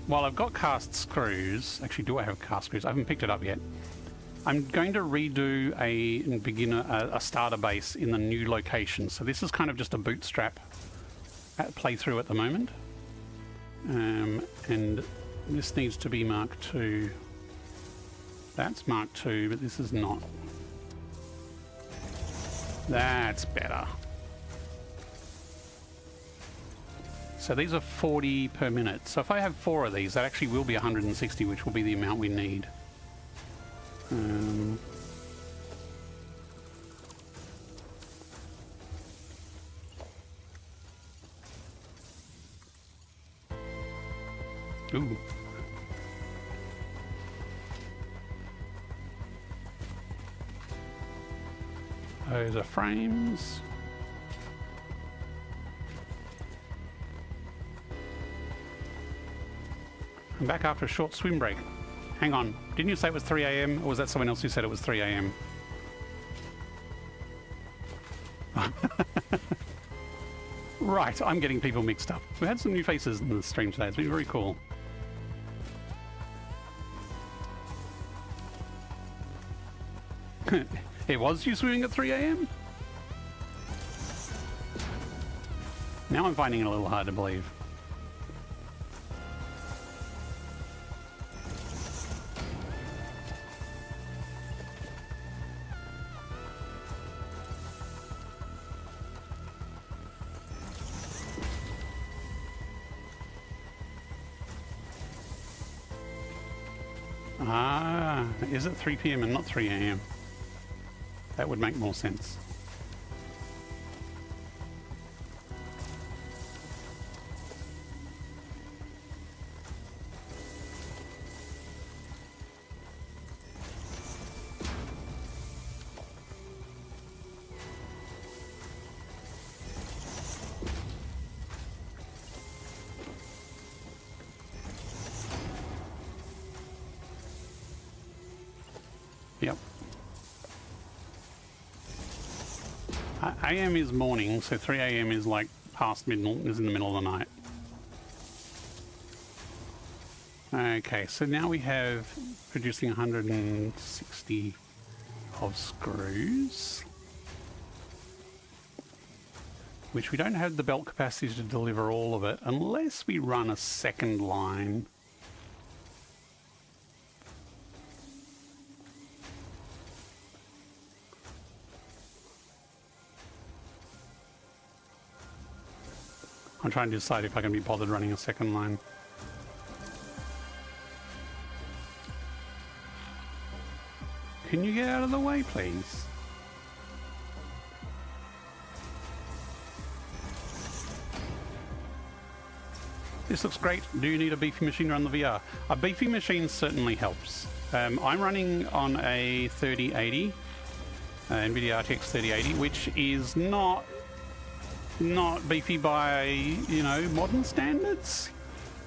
while I've got cast screws, actually do I have cast screws? I haven't picked it up yet. I'm going to redo a starter base in the new location. So this is kind of just a bootstrap playthrough at the moment. And this needs to be Mark II. That's Mark II, but this is not. That's better. So these are 40 per minute. So if I have 4 of these, that actually will be 160, which will be the amount we need. Ooh. those are frames. I'm back after a short swim break. Hang on, didn't you say it was 3 a.m. or was that someone else who said it was 3 a.m.? Right, I'm getting people mixed up. We had some new faces in the stream today. It's been very cool. It was you swimming at 3 a.m.? Now I'm finding it a little hard to believe. Ah, is it 3 p.m. and not 3 a.m.? That would make more sense. Yep. AM is morning, so 3 a.m. is like past midnight, is in the middle of the night. Okay, so now we have producing 160 of screws, which we don't have the belt capacity to deliver all of it unless we run a second line. I'm trying to decide if I can be bothered running a second line. Can you get out of the way, please? This looks great. Do you need a beefy machine to run the VR? A beefy machine certainly helps. I'm running on a 3080, NVIDIA RTX 3080, which is not beefy by, you know, modern standards,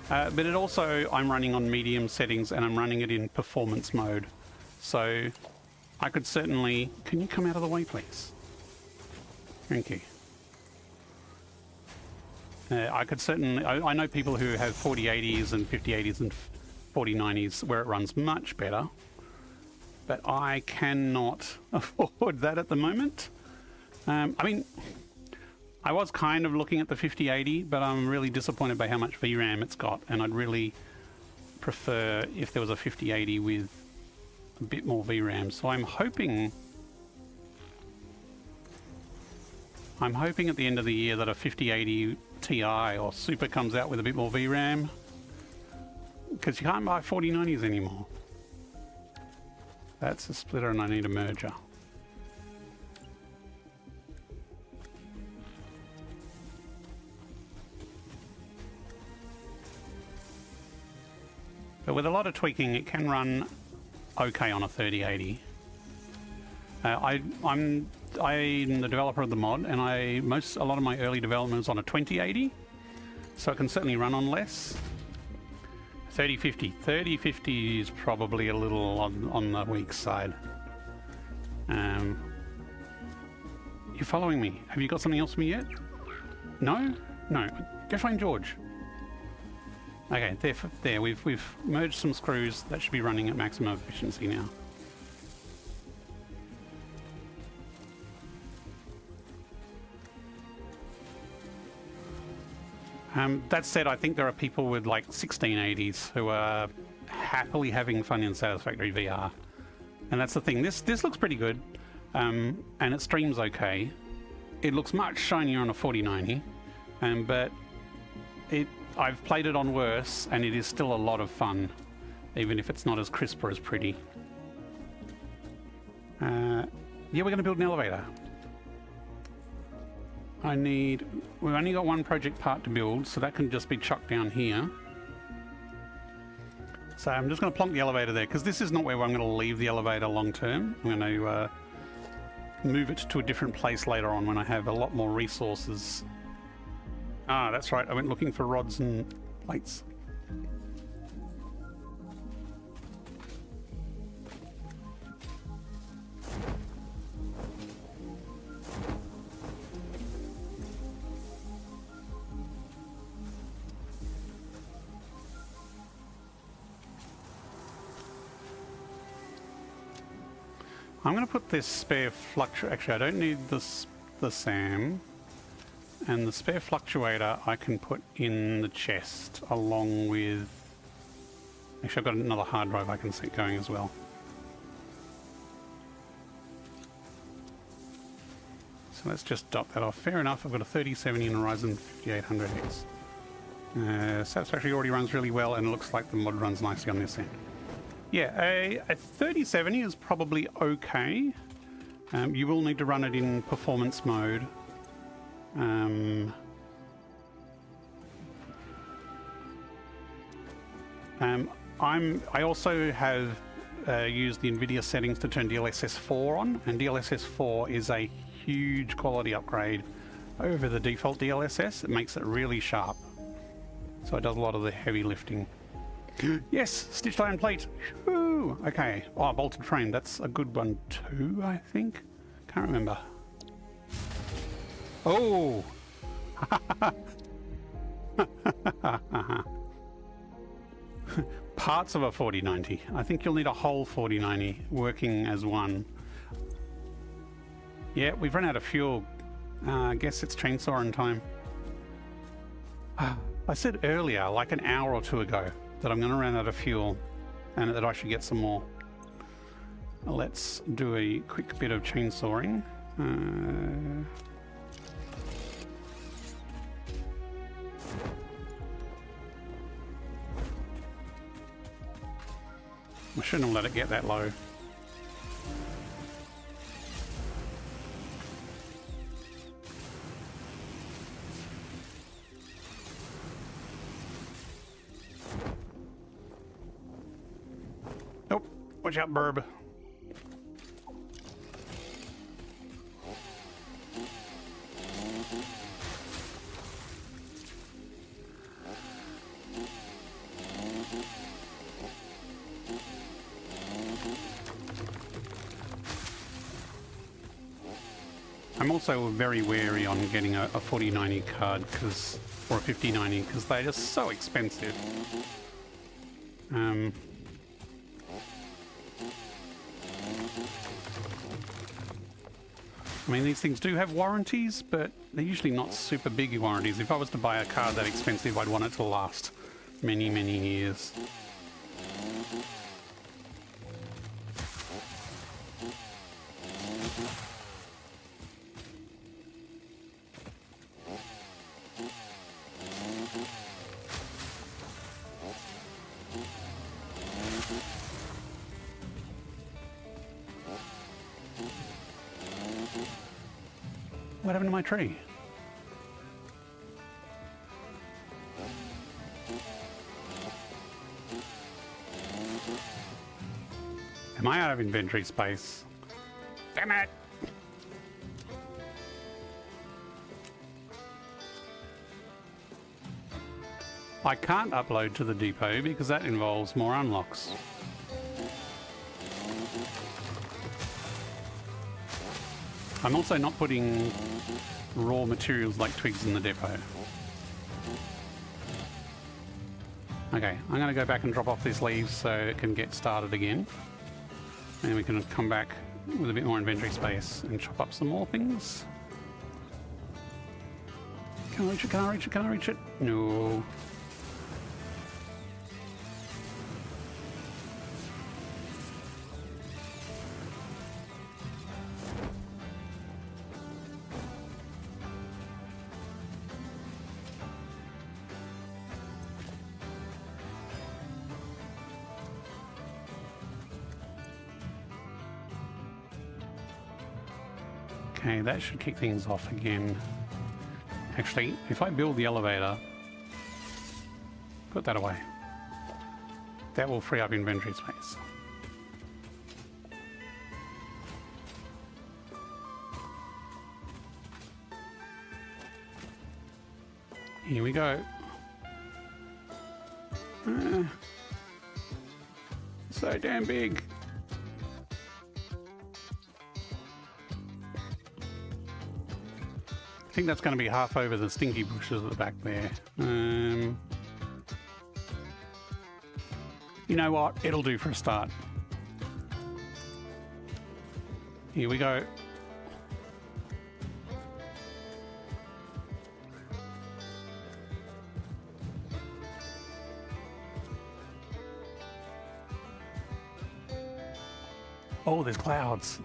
but it also, I'm running on medium settings and I'm running it in performance mode, so I could certainly... Can you come out of the way, please? Thank you. I could certainly... I know people who have 4080s and 5080s and 4090s where it runs much better, but I cannot afford that at the moment. I mean, I was kind of looking at the 5080, but I'm really disappointed by how much VRAM it's got, and I'd really prefer if there was a 5080 with a bit more VRAM. So I'm hoping at the end of the year that a 5080 Ti or Super comes out with a bit more VRAM, because you can't buy 4090s anymore. That's a splitter and I need a merger. But with a lot of tweaking, it can run okay on a 3080. I'm the developer of the mod, and a lot of my early development was on a 2080, so it can certainly run on less. 3050. 3050 is probably a little on the weak side. You following me? Have you got something else for me yet? No? No. Go find George. Okay, there. We've merged some screws. That should be running at maximum efficiency now. That said, I think there are people with like 1680s who are happily having fun in Satisfactory VR, and that's the thing. This looks pretty good, and it streams okay. It looks much shinier on a 4090, but I've played it on worse, and it is still a lot of fun, even if it's not as crisp or as pretty. Yeah, we're going to build an elevator. We've only got one project part to build, so that can just be chucked down here. So I'm just going to plonk the elevator there, because this is not where I'm going to leave the elevator long term. I'm going to move it to a different place later on when I have a lot more resources. Ah, that's right, I went looking for rods and plates. I'm going to put this spare fluctuator. Actually, I don't need this, the SAM. And the spare fluctuator I can put in the chest along with... Actually, I've got another hard drive I can set going as well. So let's just dot that off. Fair enough, I've got a 3070 and a Ryzen 5800X. Satisfactory already runs really well, and it looks like the mod runs nicely on this end. Yeah, a 3070 is probably okay. You will need to run it in performance mode. I also have used the NVIDIA settings to turn DLSS 4 on, and DLSS 4 is a huge quality upgrade over the default DLSS. It makes it really sharp, so it does a lot of the heavy lifting. Yes, stitched iron plate. Woo! Okay. Oh, bolted frame. That's a good one too, I think. Can't remember. Oh! Parts of a 4090. I think you'll need a whole 4090 working as one. Yeah, we've run out of fuel. I guess it's chainsawing time. I said earlier, like an hour or two ago, that I'm going to run out of fuel and that I should get some more. Let's do a quick bit of chainsawing. I shouldn't have let it get that low. Nope. Watch out, burb. I'm also very wary on getting a 4090 card or a 5090 because they're just so expensive. I mean, these things do have warranties, but they're usually not super big warranties. If I was to buy a card that expensive, I'd want it to last many, many years. What happened to my tree? Am I out of inventory space? Damn it! I can't upload to the depot because that involves more unlocks. I'm also not putting raw materials like twigs in the depot. Okay, I'm going to go back and drop off these leaves so it can get started again. And we can come back with a bit more inventory space and chop up some more things. Can I reach it? Can I reach it? Can I reach it? No. Okay, that should kick things off again. Actually, if I build the elevator, put that away. That will free up inventory space. Here we go. So damn big. I think that's going to be half over the stinky bushes at the back there. You know what? It'll do for a start. Here we go. Oh, there's clouds.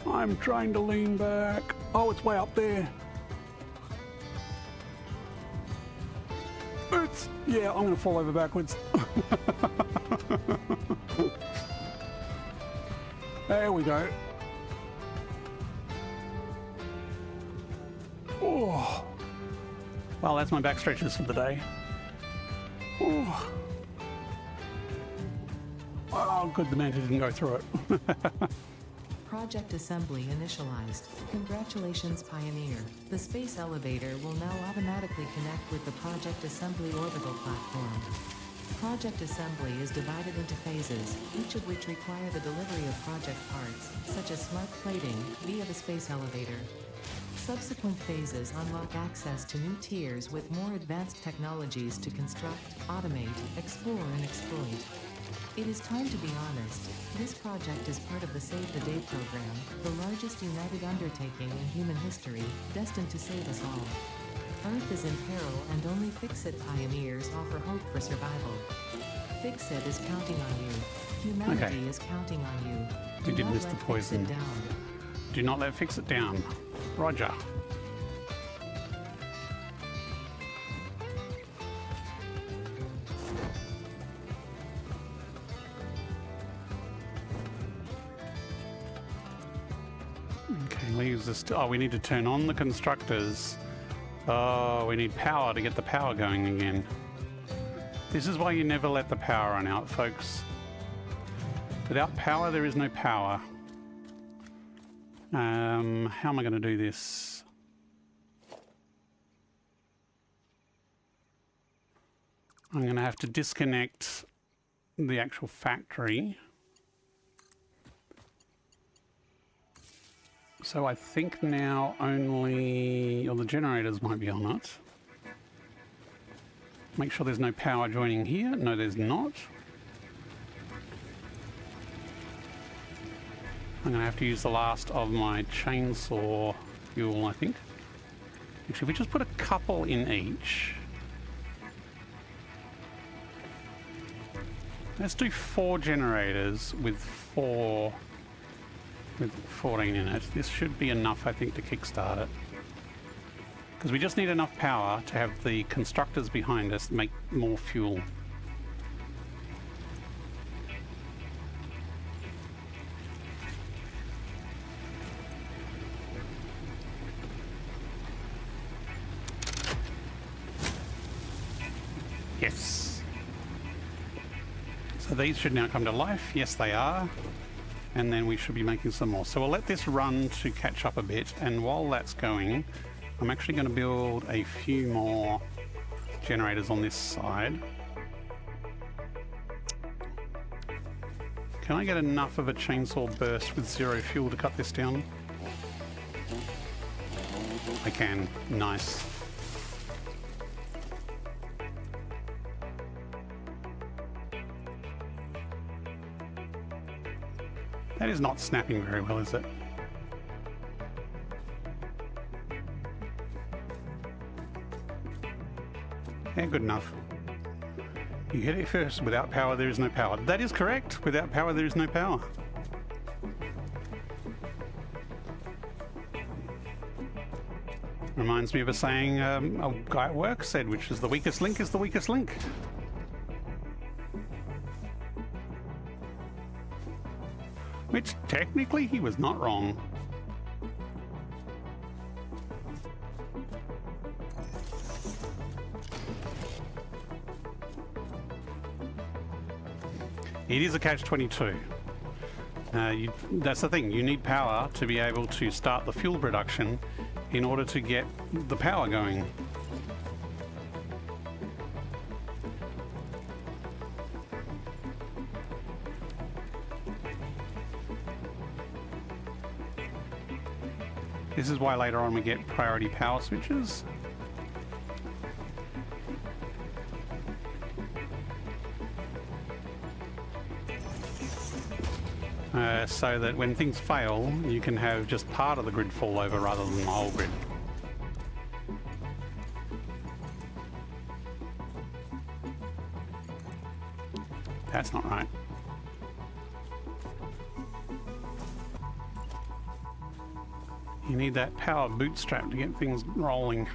I'm trying to lean back. Oh, it's way up there. Yeah, I'm going to fall over backwards. There we go. Oh. Well, that's my back stretches for the day. Oh. Oh, good, the manta didn't go through it. Project assembly initialized. Congratulations, Pioneer. The space elevator will now automatically connect with the Project Assembly orbital platform. Project assembly is divided into phases, each of which require the delivery of project parts, such as smart plating, via the space elevator. Subsequent phases unlock access to new tiers with more advanced technologies to construct, automate, explore and exploit. It is time to be honest. This project is part of the Save the Day program, the largest united undertaking in human history, destined to save us all. Earth is in peril and only Fix-It pioneers offer hope for survival. Fix-It is counting on you. Humanity is counting on you. We did miss the poison. Fix-It down. Do not let Fix-It down. Roger. Okay, leaves us. Oh, we need to turn on the constructors. Oh, we need power to get the power going again. This is why you never let the power run out, folks. Without power, there is no power. How am I going to do this? I'm going to have to disconnect the actual factory. So I think now only, or the generators might be on it. Make sure there's no power joining here. No, there's not. I'm going to have to use the last of my chainsaw fuel, I think. Actually, if we just put a couple in each. Let's do 4 generators with 14 in it. This should be enough, I think, to kickstart it. Because we just need enough power to have the constructors behind us make more fuel. Yes. So these should now come to life. Yes, they are. And then we should be making some more. So we'll let this run to catch up a bit. And while that's going, I'm actually going to build a few more generators on this side. Can I get enough of a chainsaw burst with 0 fuel to cut this down? I can. Nice. That is not snapping very well, is it? Yeah, good enough. You hit it first. Without power, there is no power. That is correct. Without power, there is no power. Reminds me of a saying a guy at work said, which is the weakest link is the weakest link. Which technically he was not wrong. It is a catch-22. That's the thing, you need power to be able to start the fuel production in order to get the power going. This is why later on we get priority power switches. So that when things fail, you can have just part of the grid fall over rather than the whole grid. That's not right. You need that power bootstrap to get things rolling.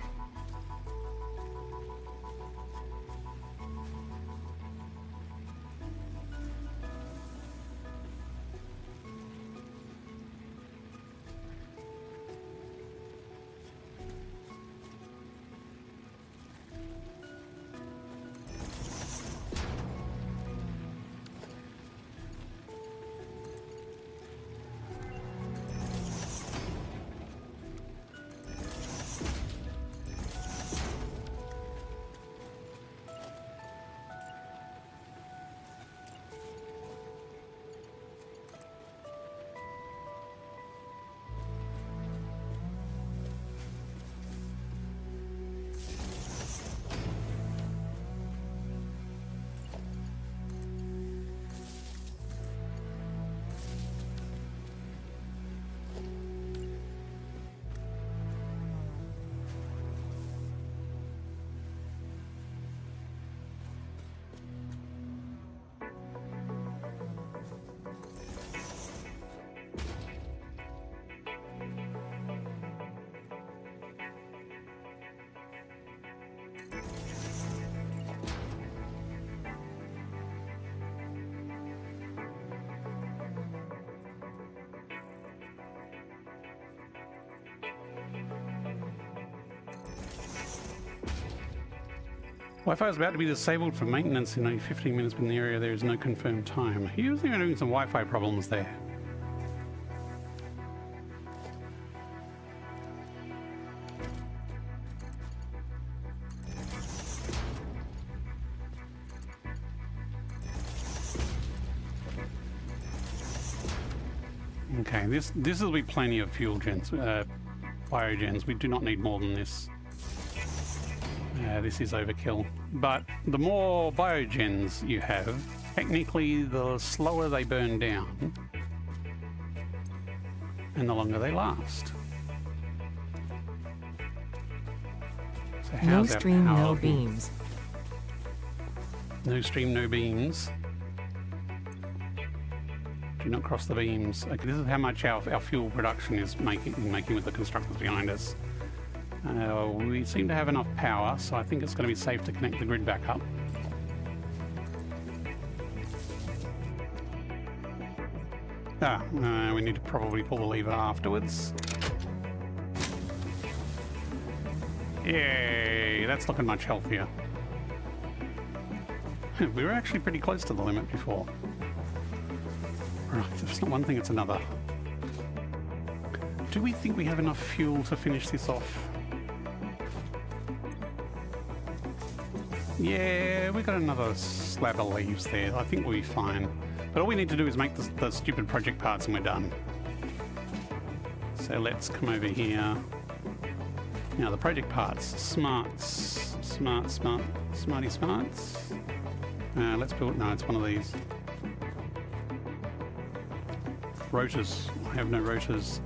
Wi-Fi is about to be disabled for maintenance in only 15 minutes, but in the area there is no confirmed time. Usually we're doing some Wi-Fi problems there. Okay, this will be plenty of fuel gens, biogens. We do not need more than this. This is overkill. But the more biogens you have, technically the slower they burn down and the longer they last. So No how's our stream, power no looking? beams. No stream, no beams. Do not cross the beams. Okay, this is how much our fuel production is making with the constructors behind us. We seem to have enough power, so I think it's going to be safe to connect the grid back up. We need to probably pull the lever afterwards. Yay, that's looking much healthier. We were actually pretty close to the limit before. Right, if it's not one thing, it's another. Do we think we have enough fuel to finish this off? Yeah, we've got another slab of leaves there. I think we'll be fine. But all we need to do is make the stupid project parts and we're done. So let's come over here. Now the project parts. Smarts. Smarty smarts. Let's build... No, it's one of these. Rotors. I have no rotors.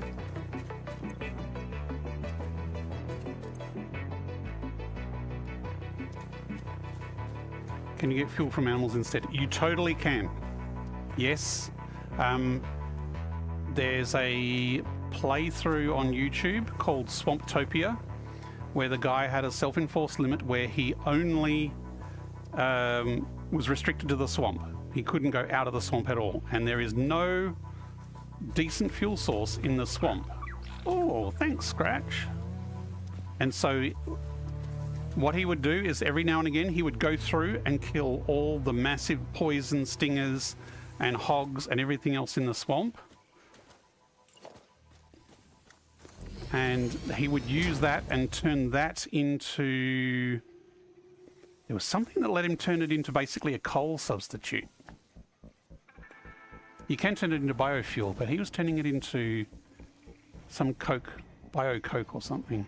Can you get fuel from animals instead? You totally can. Yes. There's a playthrough on YouTube called Swamptopia, where the guy had a self-enforced limit where he only was restricted to the swamp. He couldn't go out of the swamp at all, and there is no decent fuel source in the swamp. Oh, thanks, Scratch. And so What he would do is every now and again he would go through and kill all the massive poison stingers and hogs and everything else in the swamp. And he would use that and turn that into... There was something that let him turn it into basically a coal substitute. You can turn it into biofuel, but he was turning it into some coke, bio-coke or something.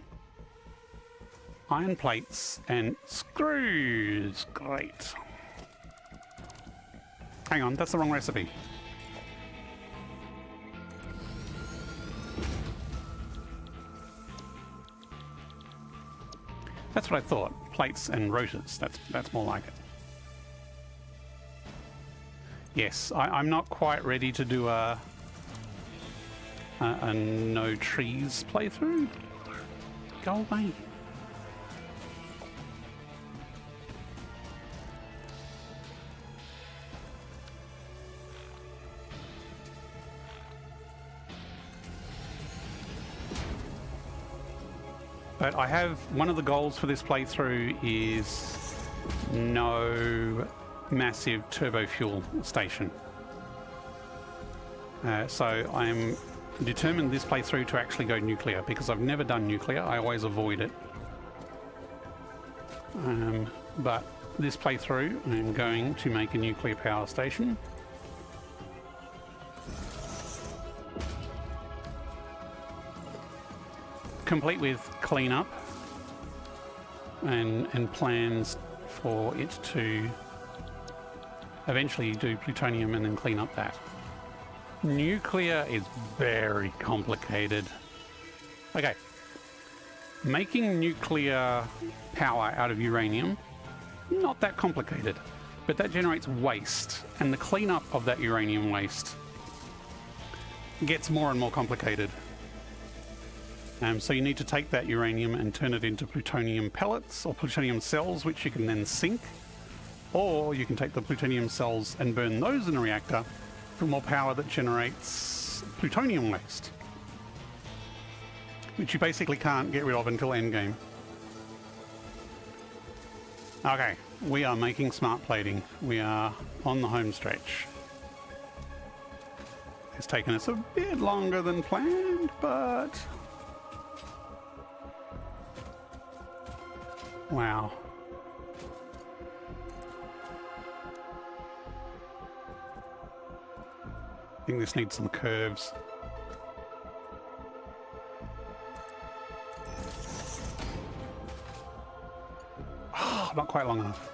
Iron plates and screws. Great. Hang on, that's the wrong recipe. That's what I thought. Plates and rotors. That's more like it. Yes, I'm not quite ready to do a no trees playthrough. Go away. But I have, one of the goals for this playthrough is no massive turbo fuel station. So I'm determined this playthrough to actually go nuclear because I've never done nuclear. I always avoid it. But this playthrough I'm going to make a nuclear power station. Complete with cleanup and plans for it to eventually do plutonium and then clean up that. Nuclear is very complicated. Okay, making nuclear power out of uranium, not that complicated, but that generates waste, and the cleanup of that uranium waste gets more and more complicated. So you need to take that uranium and turn it into plutonium pellets or plutonium cells, which you can then sink. Or you can take the plutonium cells and burn those in a reactor for more power that generates plutonium waste, which you basically can't get rid of until endgame. Okay, we are making smart plating. We are on the home stretch. It's taken us a bit longer than planned, but... Wow. I think this needs some curves. Oh, not quite long enough.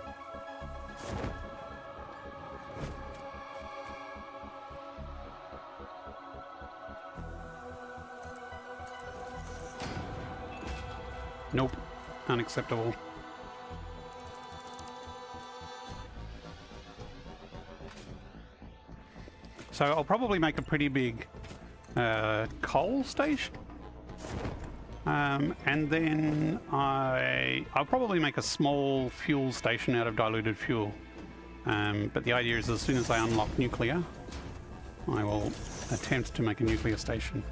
Nope. Unacceptable. So I'll probably make a pretty big coal station. And then I'll probably make a small fuel station out of diluted fuel. But the idea is as soon as I unlock nuclear, I will attempt to make a nuclear station.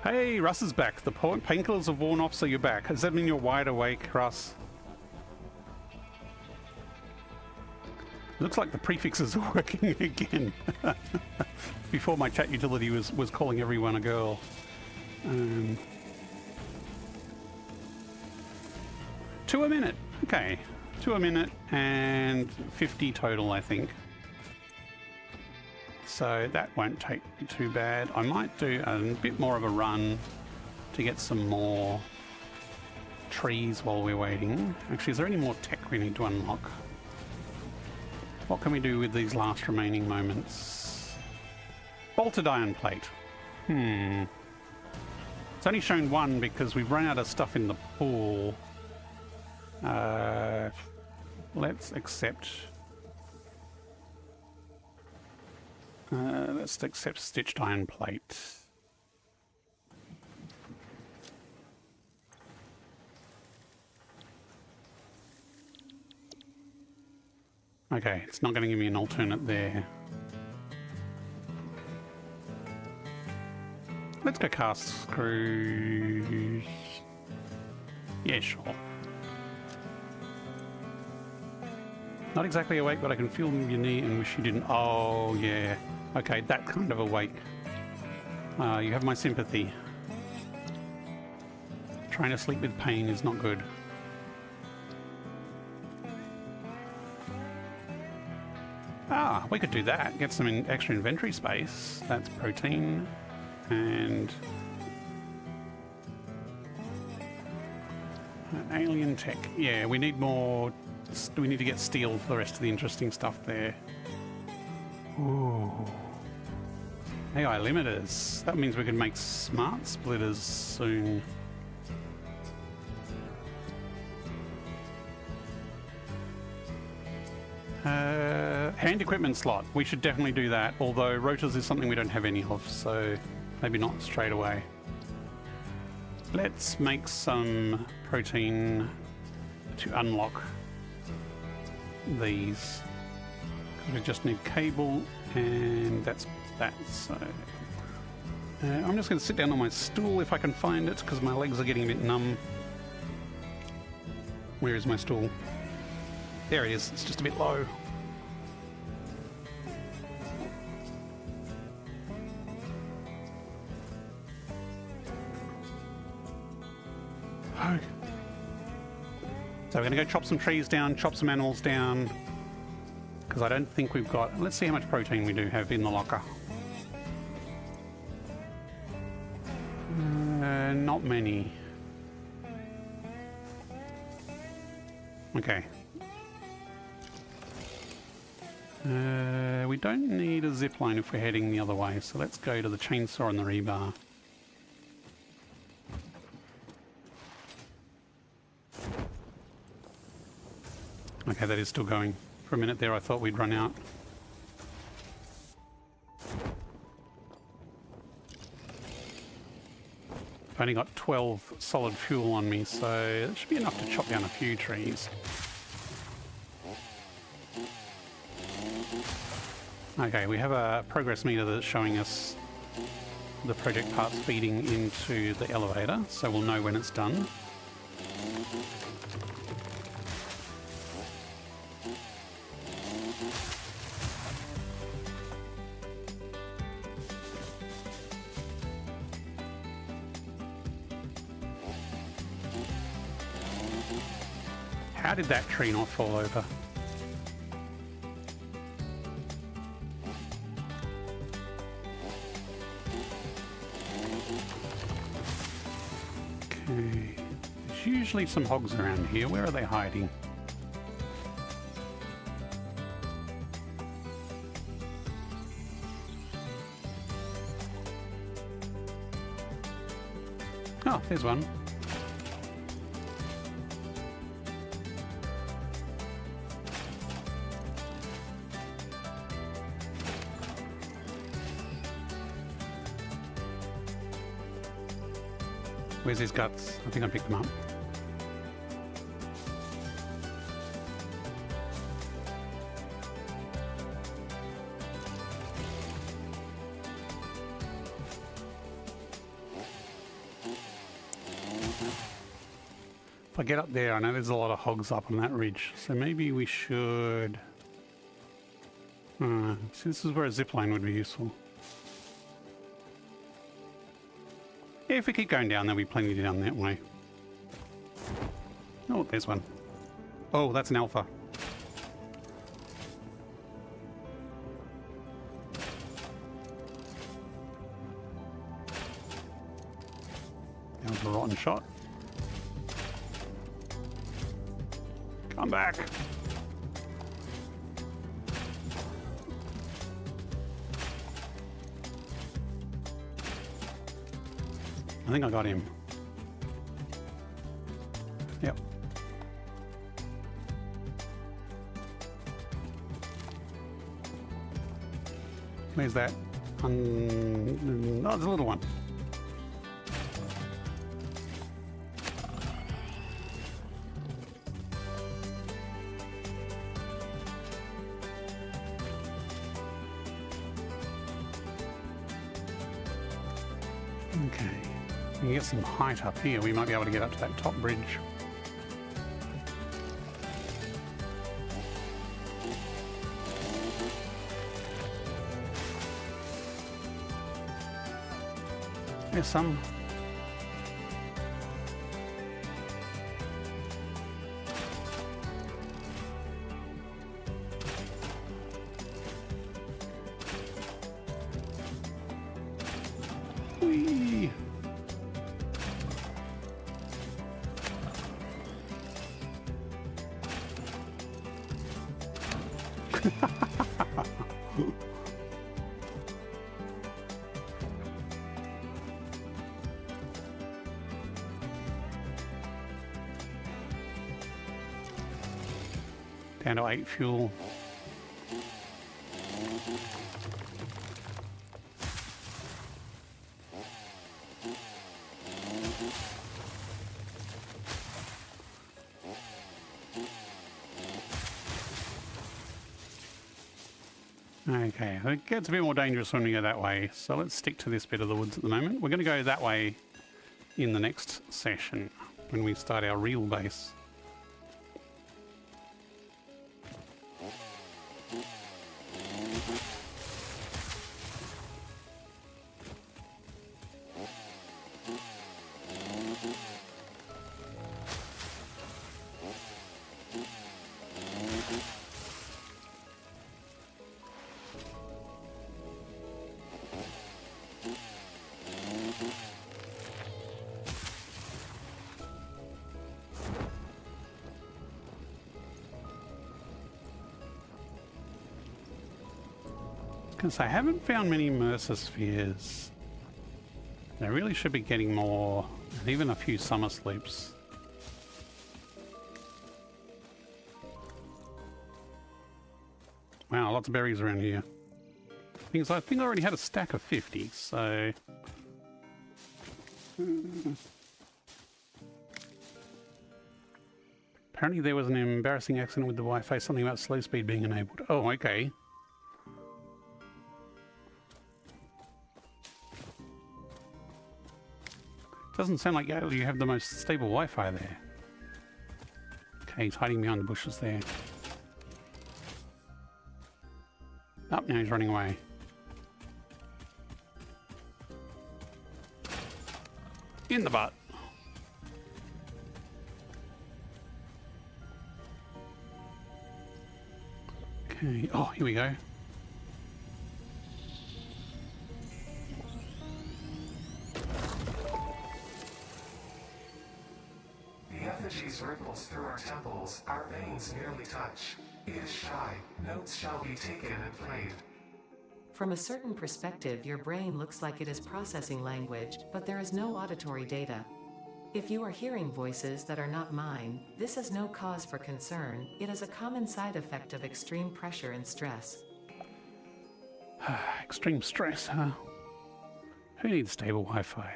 Hey, Russ is back. The painkillers have worn off, so you're back. Does that mean you're wide awake, Russ? Looks like the prefixes are working again. Before my chat utility was calling everyone a girl. To a minute. Okay. To a minute and 50 total, I think. So that won't take too bad. I might do a bit more of a run to get some more trees while we're waiting. Actually, is there any more tech we need to unlock? What can we do with these last remaining moments? Bolted iron plate. It's only shown one because we've run out of stuff in the pool. Let's accept... let's accept stitched iron plate. Okay, it's not going to give me an alternate there. Let's go cast screws. Yeah, sure. Not exactly awake, but I can feel your knee and wish you didn't. Oh, yeah. Okay, that kind of awake. You have my sympathy. Trying to sleep with pain is not good. Ah, we could do that. Get some extra inventory space. That's protein. And... alien tech. Yeah, we need more... We need to get steel for the rest of the interesting stuff there. Ooh. AI limiters. That means we can make smart splitters soon. Hand equipment slot. We should definitely do that, although rotors is something we don't have any of, so maybe not straight away. Let's make some protein to unlock these. We just need cable, and that's that. So I'm just going to sit down on my stool if I can find it, because my legs are getting a bit numb. Where is my stool? There it is. It's just a bit low. Okay. So we're going to go chop some trees down, chop some animals down, because I don't think we've got... Let's see how much protein we do have in the locker. Not many. Okay. We don't need a zip line if we're heading the other way, so let's go to the chainsaw and the rebar. Okay, that is still going. For a minute there I thought we'd run out. I've only got 12 solid fuel on me, so it should be enough to chop down a few trees. Okay, we have a progress meter that's showing us the project parts feeding into the elevator, so we'll know when it's done. How did that tree not fall over? Okay. There's usually some hogs around here. Where are they hiding? Oh, there's one. Where's his guts? I think I picked them up. If I get up there, I know there's a lot of hogs up on that ridge, so maybe we should... see, this is where a zipline would be useful. Yeah, if we keep going down, there'll be plenty down that way. Oh, there's one. Oh, that's an alpha. That was a rotten shot. Come back. I think I got him. Yep. Where's that? Oh, there's a little one. Okay. We can get some height up here. We might be able to get up to that top bridge. There's some. Whee! Down to 8 fuel. Okay, it gets a bit more dangerous when we go that way, so let's stick to this bit of the woods at the moment. We're going to go that way in the next session when we start our real base. Because I haven't found many immersive spheres. They really should be getting more, and even a few summer sloops. Wow, lots of berries around here. Because I think I already had a stack of 50, so... Apparently there was an embarrassing accident with the Wi-Fi, something about slow speed being enabled. Oh, okay. Doesn't sound like you have the most stable Wi-Fi there. Okay, he's hiding behind the bushes there. Oh, now he's running away. In the butt. Okay, oh, here we go. The effigies ripples through our temples, our veins nearly touch. It is shy, notes shall be taken and played. From a certain perspective, your brain looks like it is processing language, but there is no auditory data. If you are hearing voices that are not mine, this is no cause for concern. It is a common side effect of extreme pressure and stress. Extreme stress, huh? Who needs stable Wi-Fi?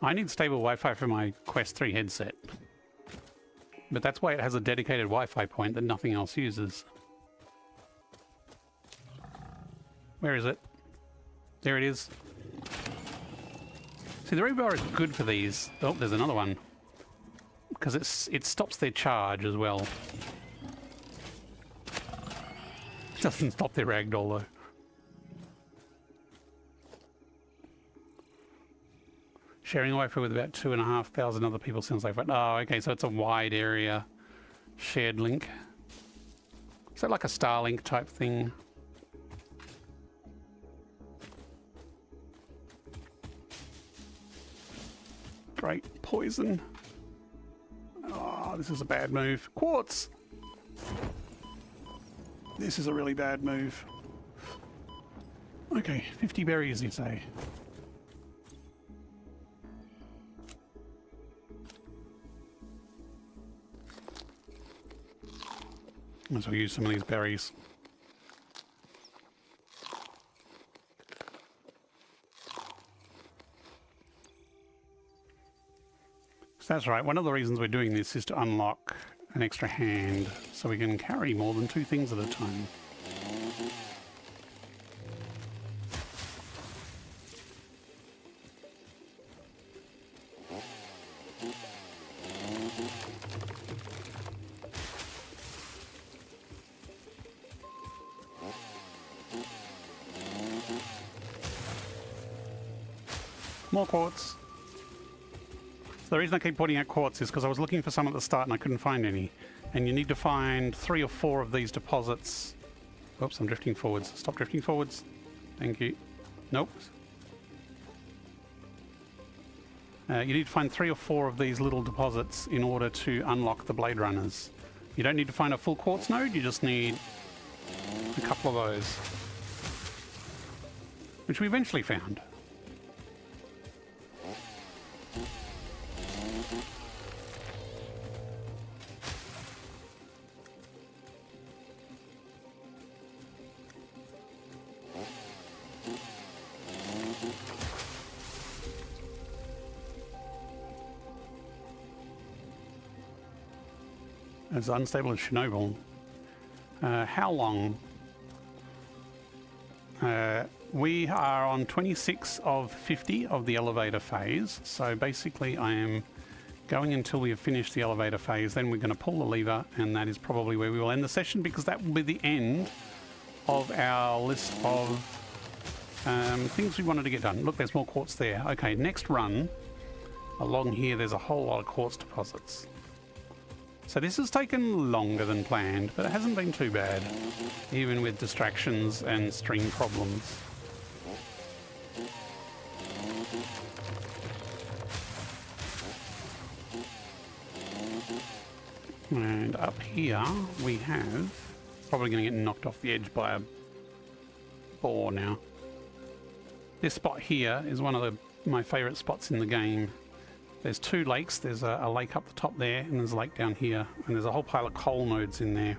I need stable Wi-Fi for my Quest 3 headset. But that's why it has a dedicated Wi-Fi point that nothing else uses. Where is it? There it is. See, the rebar is good for these. Oh, there's another one. Because it stops their charge as well. It doesn't stop their ragdoll though. Sharing Wi-Fi with about 2,500 other people sounds like fun. Oh, okay, so it's a wide area shared link. Is that like a Starlink type thing? Great poison. Oh, this is a bad move. Quartz! This is a really bad move. Okay, 50 berries, you say. Might as well use some of these berries. So that's right, one of the reasons we're doing this is to unlock an extra hand so we can carry more than 2 things at a time. More quartz. So the reason I keep pointing out quartz is because I was looking for some at the start and I couldn't find any. And you need to find 3 or 4 of these deposits. Oops, I'm drifting forwards. Stop drifting forwards. Thank you. Nope. You need to find 3 or 4 of these little deposits in order to unlock the Blade Runners. You don't need to find a full quartz node, you just need a couple of those. Which we eventually found. As unstable as Chernobyl. How long? We are on 26 of 50 of the elevator phase. So basically I am going until we have finished the elevator phase. Then we're going to pull the lever, and that is probably where we will end the session, because that will be the end of our list of things we wanted to get done. Look, there's more quartz there. Okay, next run. Along here there's a whole lot of quartz deposits. So this has taken longer than planned, but it hasn't been too bad, even with distractions and stream problems. And up here we have, probably going to get knocked off the edge by a boar now. This spot here is one of my favourite spots in the game. There's 2 lakes. There's a lake up the top there, and there's a lake down here, and there's a whole pile of coal nodes in there.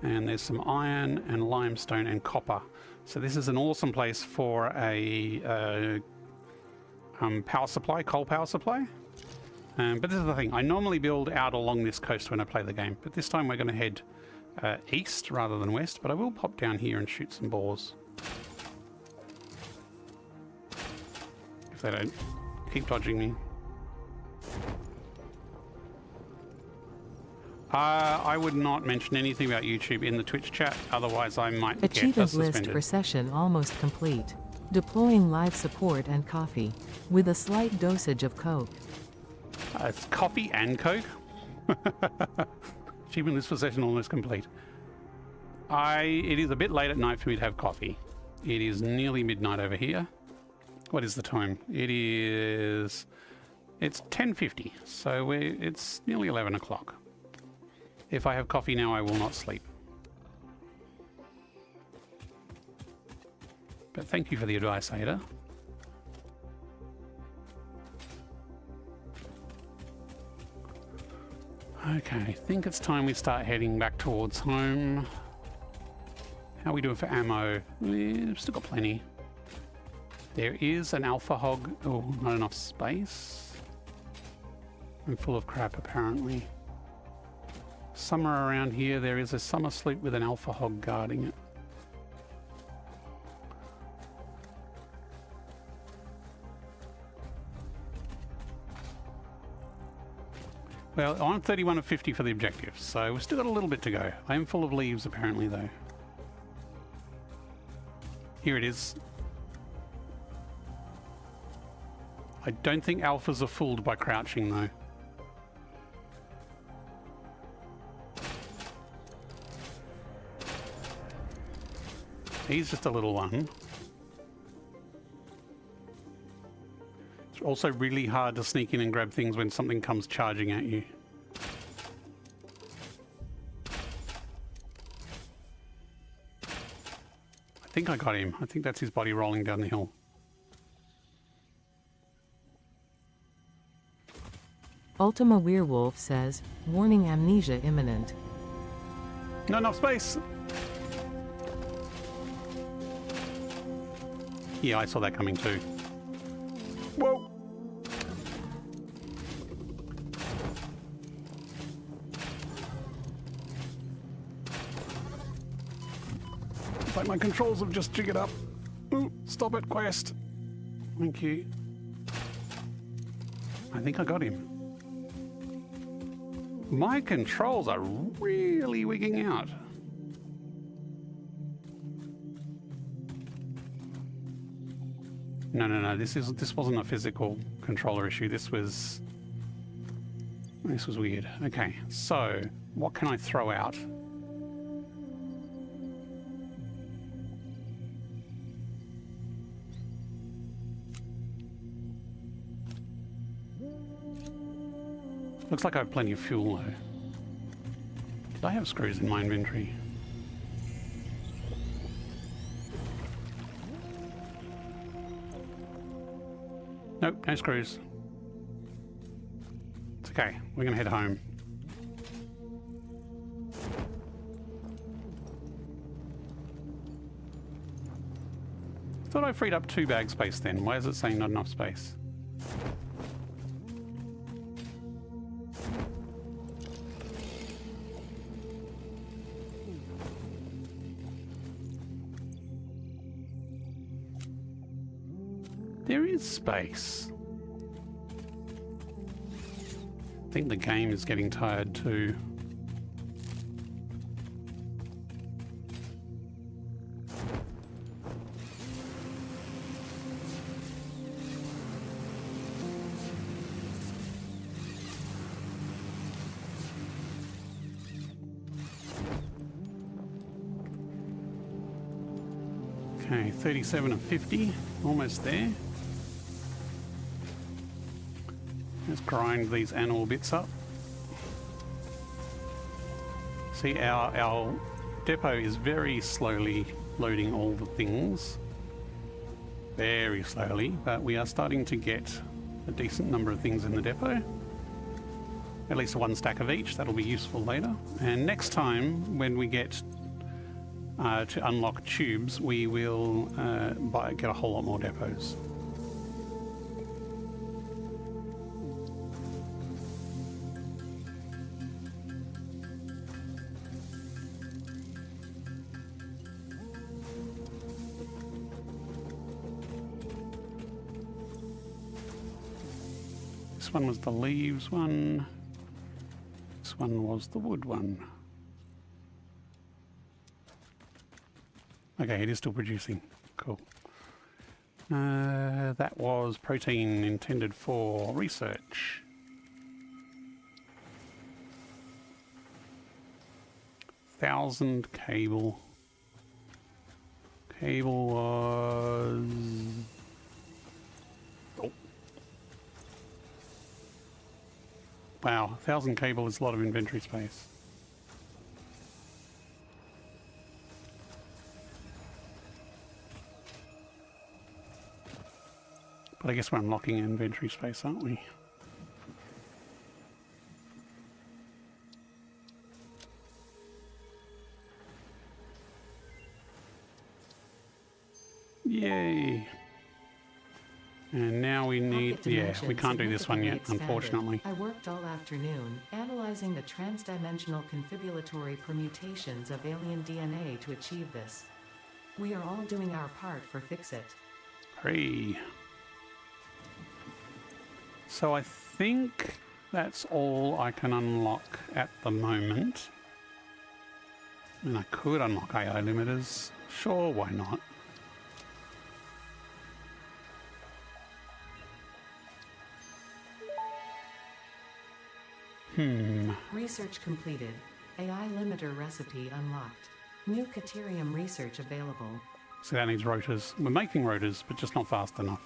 And there's some iron and limestone and copper. So this is an awesome place for a power supply, coal power supply. But this is the thing, I normally build out along this coast when I play the game, but this time we're going to head east rather than west, but I will pop down here and shoot some boars. If they don't keep dodging me. I would not mention anything about YouTube in the Twitch chat, otherwise I might get Achievement suspended. list for session almost complete. Deploying live support and coffee, with a slight dosage of Coke. It's coffee and Coke. Achievement list for session almost complete. It is a bit late at night for me to have coffee. It is nearly midnight over here. What is the time? It's 10:50, so it's nearly 11 o'clock. If I have coffee now, I will not sleep. But thank you for the advice, Ada. Okay, I think it's time we start heading back towards home. How are we doing for ammo? We've still got plenty. There is an alpha hog. Oh, not enough space. I'm full of crap, apparently. Somewhere around here there is a summer sloop with an alpha hog guarding it. Well, I'm 31 of 50 for the objective, so we've still got a little bit to go. I am full of leaves, apparently, though. Here it is. I don't think alphas are fooled by crouching, though. He's just a little one. It's also really hard to sneak in and grab things when something comes charging at you. I think I got him. I think that's his body rolling down the hill. Ultima Werewolf says, warning, amnesia imminent. Not enough space. Yeah, I saw that coming too. Whoa! It's like my controls have just jiggered up. Ooh, stop it, quest. Thank you. I think I got him. My controls are really wigging out. No. This wasn't a physical controller issue. This was weird. Okay, so what can I throw out? Looks like I have plenty of fuel though. Did I have screws in my inventory? Nope, no screws. It's okay, we're gonna head home. Thought I freed up 2 bag space then. Why is it saying not enough space? There is space. I think the game is getting tired too. Okay, 37 of 50, almost there. Let's grind these animal bits up. See, our depot is very slowly loading all the things. Very slowly, but we are starting to get a decent number of things in the depot. At least 1 stack of each, that'll be useful later. And next time, when we get to unlock tubes, we will get a whole lot more depots. This one was the leaves one. This one was the wood one. Okay, it is still producing. Cool. That was protein intended for research. $1,000 cable. Cable was... Oh. Wow, 1,000 cable is a lot of inventory space. But I guess we're unlocking inventory space, aren't we? Yay! And now we need... Yeah, we can't do this one yet, unfortunately. I worked all afternoon, analyzing the transdimensional confibulatory permutations of alien DNA to achieve this. We are all doing our part for Fix-It. Hooray! So I think that's all I can unlock at the moment. And I could unlock AI limiters. Sure, why not? Research completed. AI limiter recipe unlocked. New Caterium research available. So that needs rotors. We're making rotors, but just not fast enough.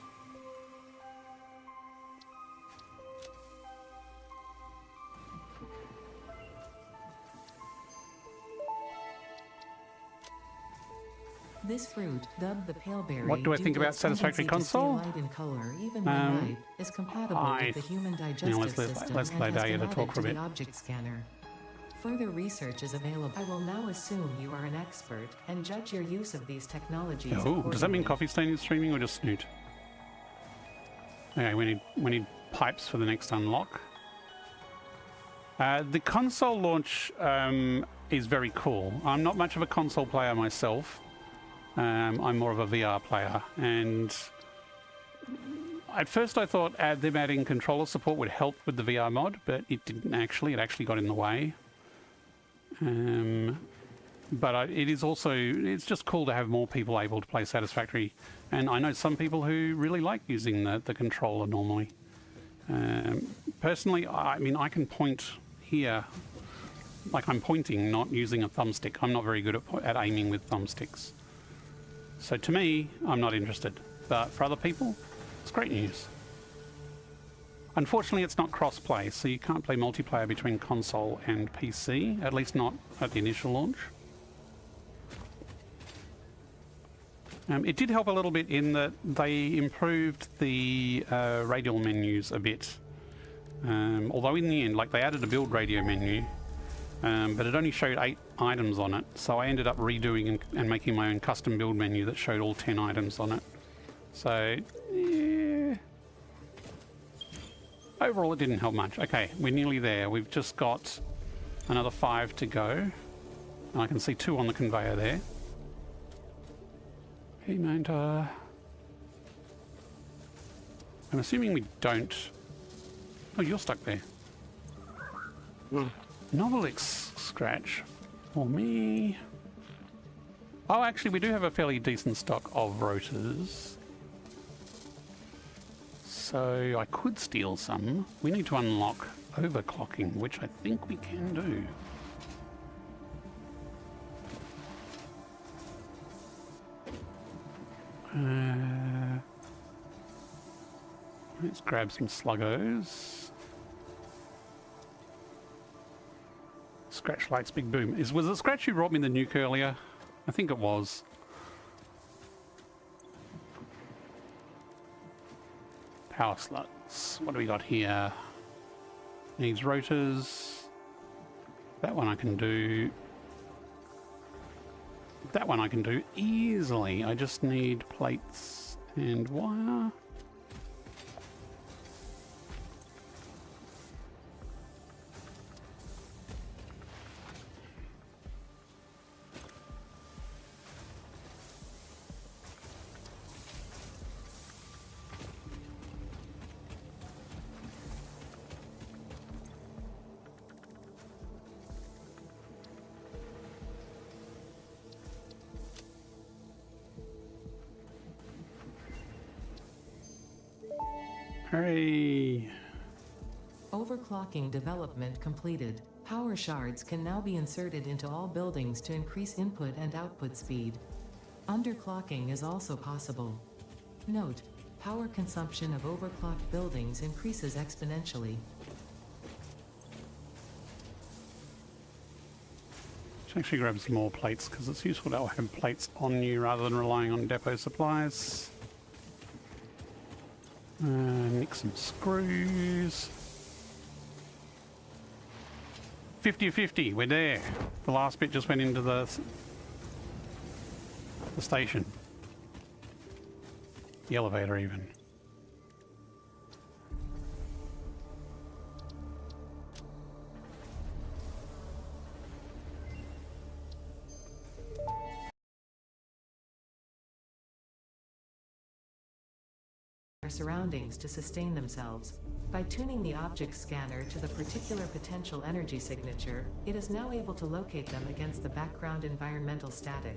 This fruit, dubbed the paleberry, What do I think about Satisfactory console? Light in color, even when ripe, is compatible with the human digestive system let's and lay has Daya to connected talk for a to bit. the object scanner. Further research is available. I will now assume you are an expert and judge your use of these technologies. Oh, does that mean Coffee Stain is streaming or just Snoot? Okay, we need pipes for the next unlock. The console launch is very cool. I'm not much of a console player myself. I'm more of a VR player, and at first I thought them adding controller support would help with the VR mod, but it didn't actually. It actually got in the way. But it is also, it's just cool to have more people able to play Satisfactory And I know some people who really like using the controller normally. Personally, I mean, I can point here, like I'm pointing, not using a thumbstick. I'm not very good at aiming with thumbsticks. So to me, I'm not interested. But for other people, it's great news. Unfortunately, it's not cross-play, so you can't play multiplayer between console and PC, at least not at the initial launch. It did help a little bit in that they improved the radial menus a bit. Although in the end, like, they added a build radio menu, but it only showed 8 items on it, so I ended up redoing and making my own custom build menu that showed all 10 items on it. So, yeah. Overall, it didn't help much. Okay, we're nearly there. We've just got another 5 to go. And I can see 2 on the conveyor there. Hey, Manta. I'm assuming we don't... Oh, you're stuck there. Novelix scratch for me. Oh, actually, we do have a fairly decent stock of rotors. So I could steal some. We need to unlock overclocking, which I think we can do. Let's grab some sluggos. Scratch likes big boom. Was it Scratch who brought me the nuke earlier? I think it was. Power slugs. What do we got here? Needs rotors. That one I can do. That one I can do easily. I just need plates and wire. Hooray! Overclocking development completed. Power shards can now be inserted into all buildings to increase input and output speed. Underclocking is also possible. Note: power consumption of overclocked buildings increases exponentially. Let's actually grab some more plates because it's useful to have plates on you rather than relying on depot supplies. Nick some screws. 50-50, we're there. The last bit just went into the station. The elevator even. Surroundings to sustain themselves. By tuning the object scanner to the particular potential energy signature, it is now able to locate them against the background environmental static.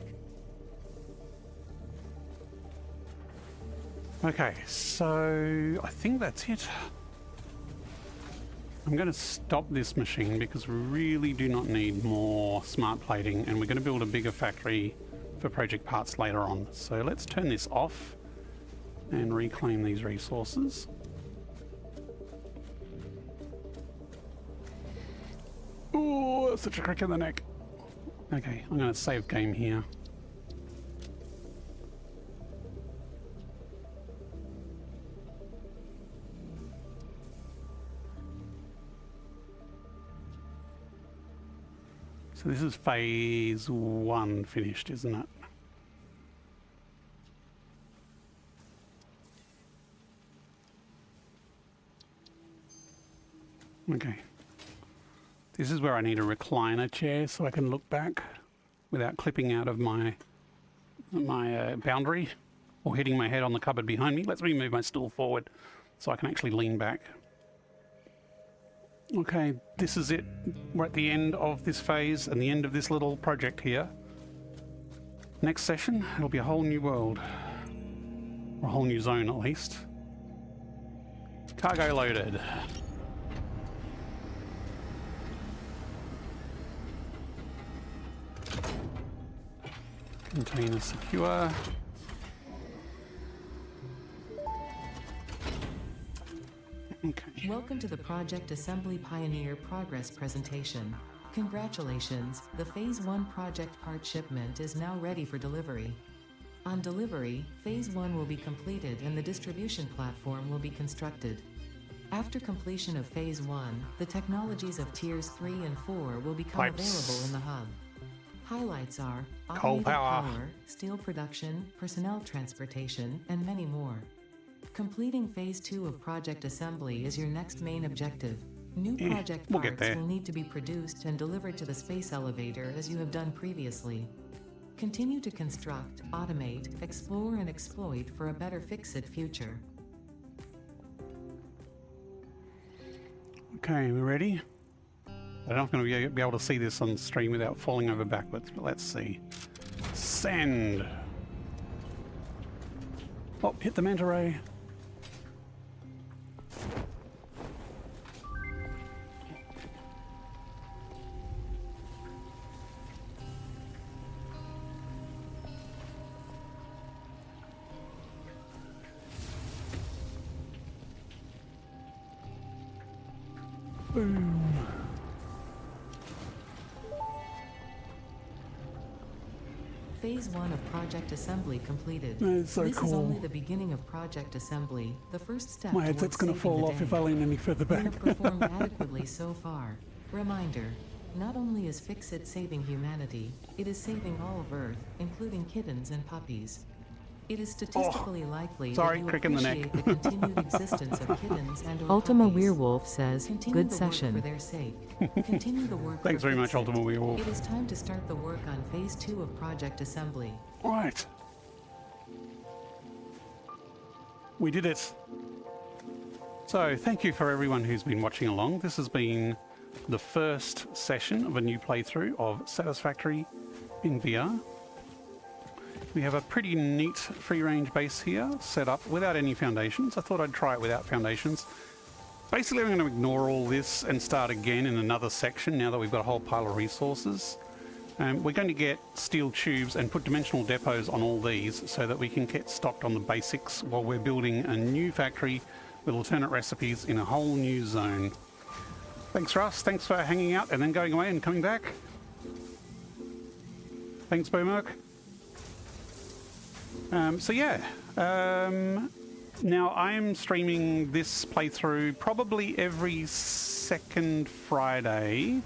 Okay, so I think that's it. I'm going to stop this machine because we really do not need more smart plating, and we're going to build a bigger factory for project parts later on. So let's turn this off and reclaim these resources. Oh, such a crick in the neck. Okay, I'm going to save game here. So this is phase 1 finished, isn't it? Okay. This is where I need a recliner chair so I can look back without clipping out of my boundary or hitting my head on the cupboard behind me. Let's move my stool forward so I can actually lean back. Okay, this is it. We're at the end of this phase and the end of this little project here. Next session, it'll be a whole new world. Or a whole new zone at least. Cargo loaded. Container secure. Okay. Welcome to the Project Assembly Pioneer Progress presentation. Congratulations, the Phase 1 project part shipment is now ready for delivery. On delivery, Phase 1 will be completed and the distribution platform will be constructed. After completion of Phase 1, the technologies of Tiers 3 and 4 will become available in the hub. Highlights are Coal automated power, steel production, personnel transportation, and many more. Completing Phase 2 of Project Assembly is your next main objective. New project we'll get parts there. will need to be produced and delivered to the space elevator as you have done previously. Continue to construct, automate, explore and exploit for a better Fix-It future. Okay, we ready? I'm not going to be able to see this on stream without falling over backwards, but let's see. Send! Oh, hit the manta ray. Boom. Phase 1 of Project Assembly completed. That's so this cool. is only the beginning of Project Assembly, the first step My headset's towards going to saving fall the off if day. I lean any further You back. have performed adequately so far. Reminder, not only is Fix-It saving humanity, it is saving all of Earth, including kittens and puppies. It is statistically likely sorry, that you crick in the neck. appreciate the continued existence of kittens and or Ultima puppies. Werewolf says, Continue good the work session. for their sake. Continue the work Thanks for very much, Fix-It. Ultima Werewolf. It is time to start the work on Phase 2 of Project Assembly. Right. We did it. So, thank you for everyone who's been watching along. This has been the first session of a new playthrough of Satisfactory in VR. We have a pretty neat free-range base here, set up without any foundations. I thought I'd try it without foundations. Basically, I'm going to ignore all this and start again in another section now that we've got a whole pile of resources. We're going to get steel tubes and put dimensional depots on all these so that we can get stocked on the basics while we're building a new factory with alternate recipes in a whole new zone. Thanks, Russ. Thanks for hanging out and then going away and coming back. Thanks, Bomerk. Now I'm streaming this playthrough probably every second Friday,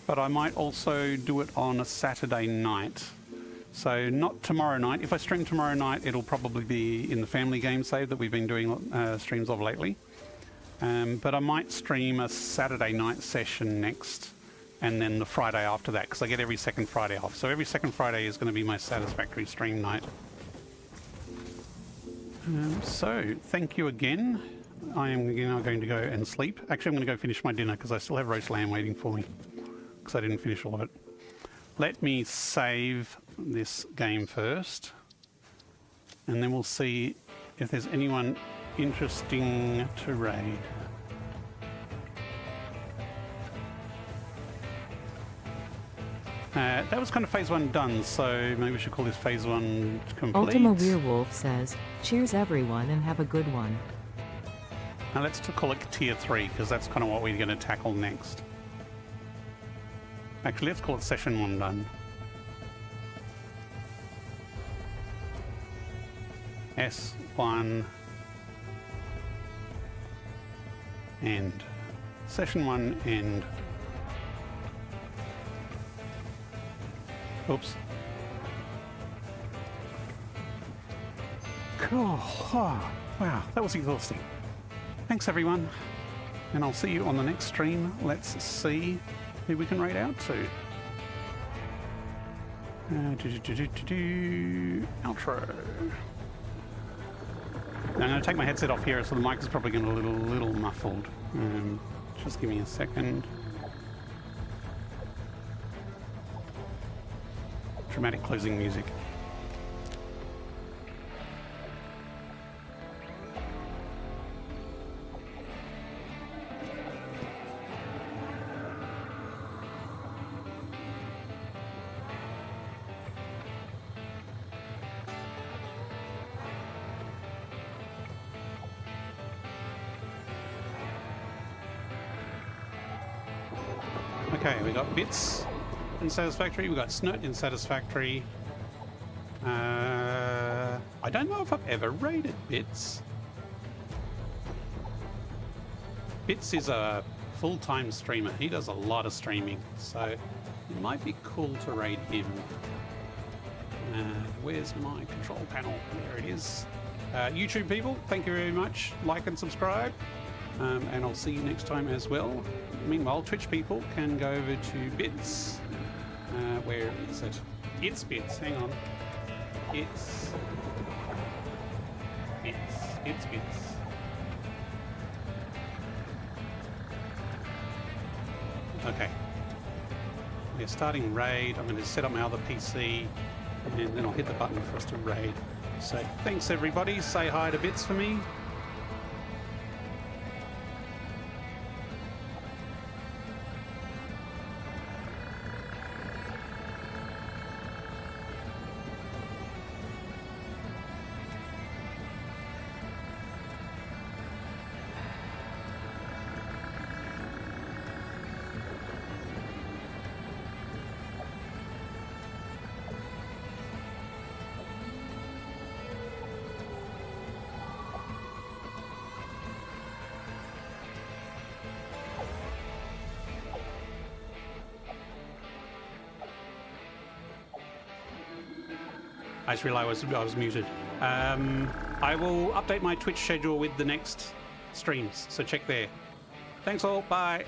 but I might also do it on a Saturday night. So not tomorrow night. If I stream tomorrow night, it'll probably be in the family game save that we've been doing streams of lately. But I might stream a Saturday night session next, and then the Friday after that, because I get every second Friday off. So every second Friday is going to be my Satisfactory stream night. So, thank you again. I am now going to go and sleep. Actually, I'm going to go finish my dinner because I still have roast lamb waiting for me because I didn't finish all of it. Let me save this game first, and then we'll see if there's anyone interesting to raid. That was kind of phase 1 done, so maybe we should call this phase 1 complete. Ultima Werewolf says, cheers everyone and have a good one. Now let's call it tier 3, because that's kind of what we're going to tackle next. Actually, let's call it session 1 done. S1 end. Session 1 end. Oops. Cool. Oh, wow, that was exhausting. Thanks, everyone. And I'll see you on the next stream. Let's see who we can raid out to. Outro. Now I'm going to take my headset off here, so the mic is probably going to be a little muffled. Just give me a second. Dramatic closing music. Okay, we got Bits in Satisfactory, we got Snut in Satisfactory. I don't know if I've ever raided Bits. Bits is a full-time streamer. He does a lot of streaming, so it might be cool to raid him. Where's my control panel? There it is. YouTube people, thank you very much. Like and subscribe. And I'll see you next time as well. Meanwhile, Twitch people can go over to Bits. Where is it? It's Bits. Hang on. It's Bits. Okay. We're starting raid. I'm going to set up my other PC and then I'll hit the button for us to raid. So thanks everybody. Say hi to Bits for me. I just realised I was muted. I will update my Twitch schedule with the next streams, so check there. Thanks all, bye.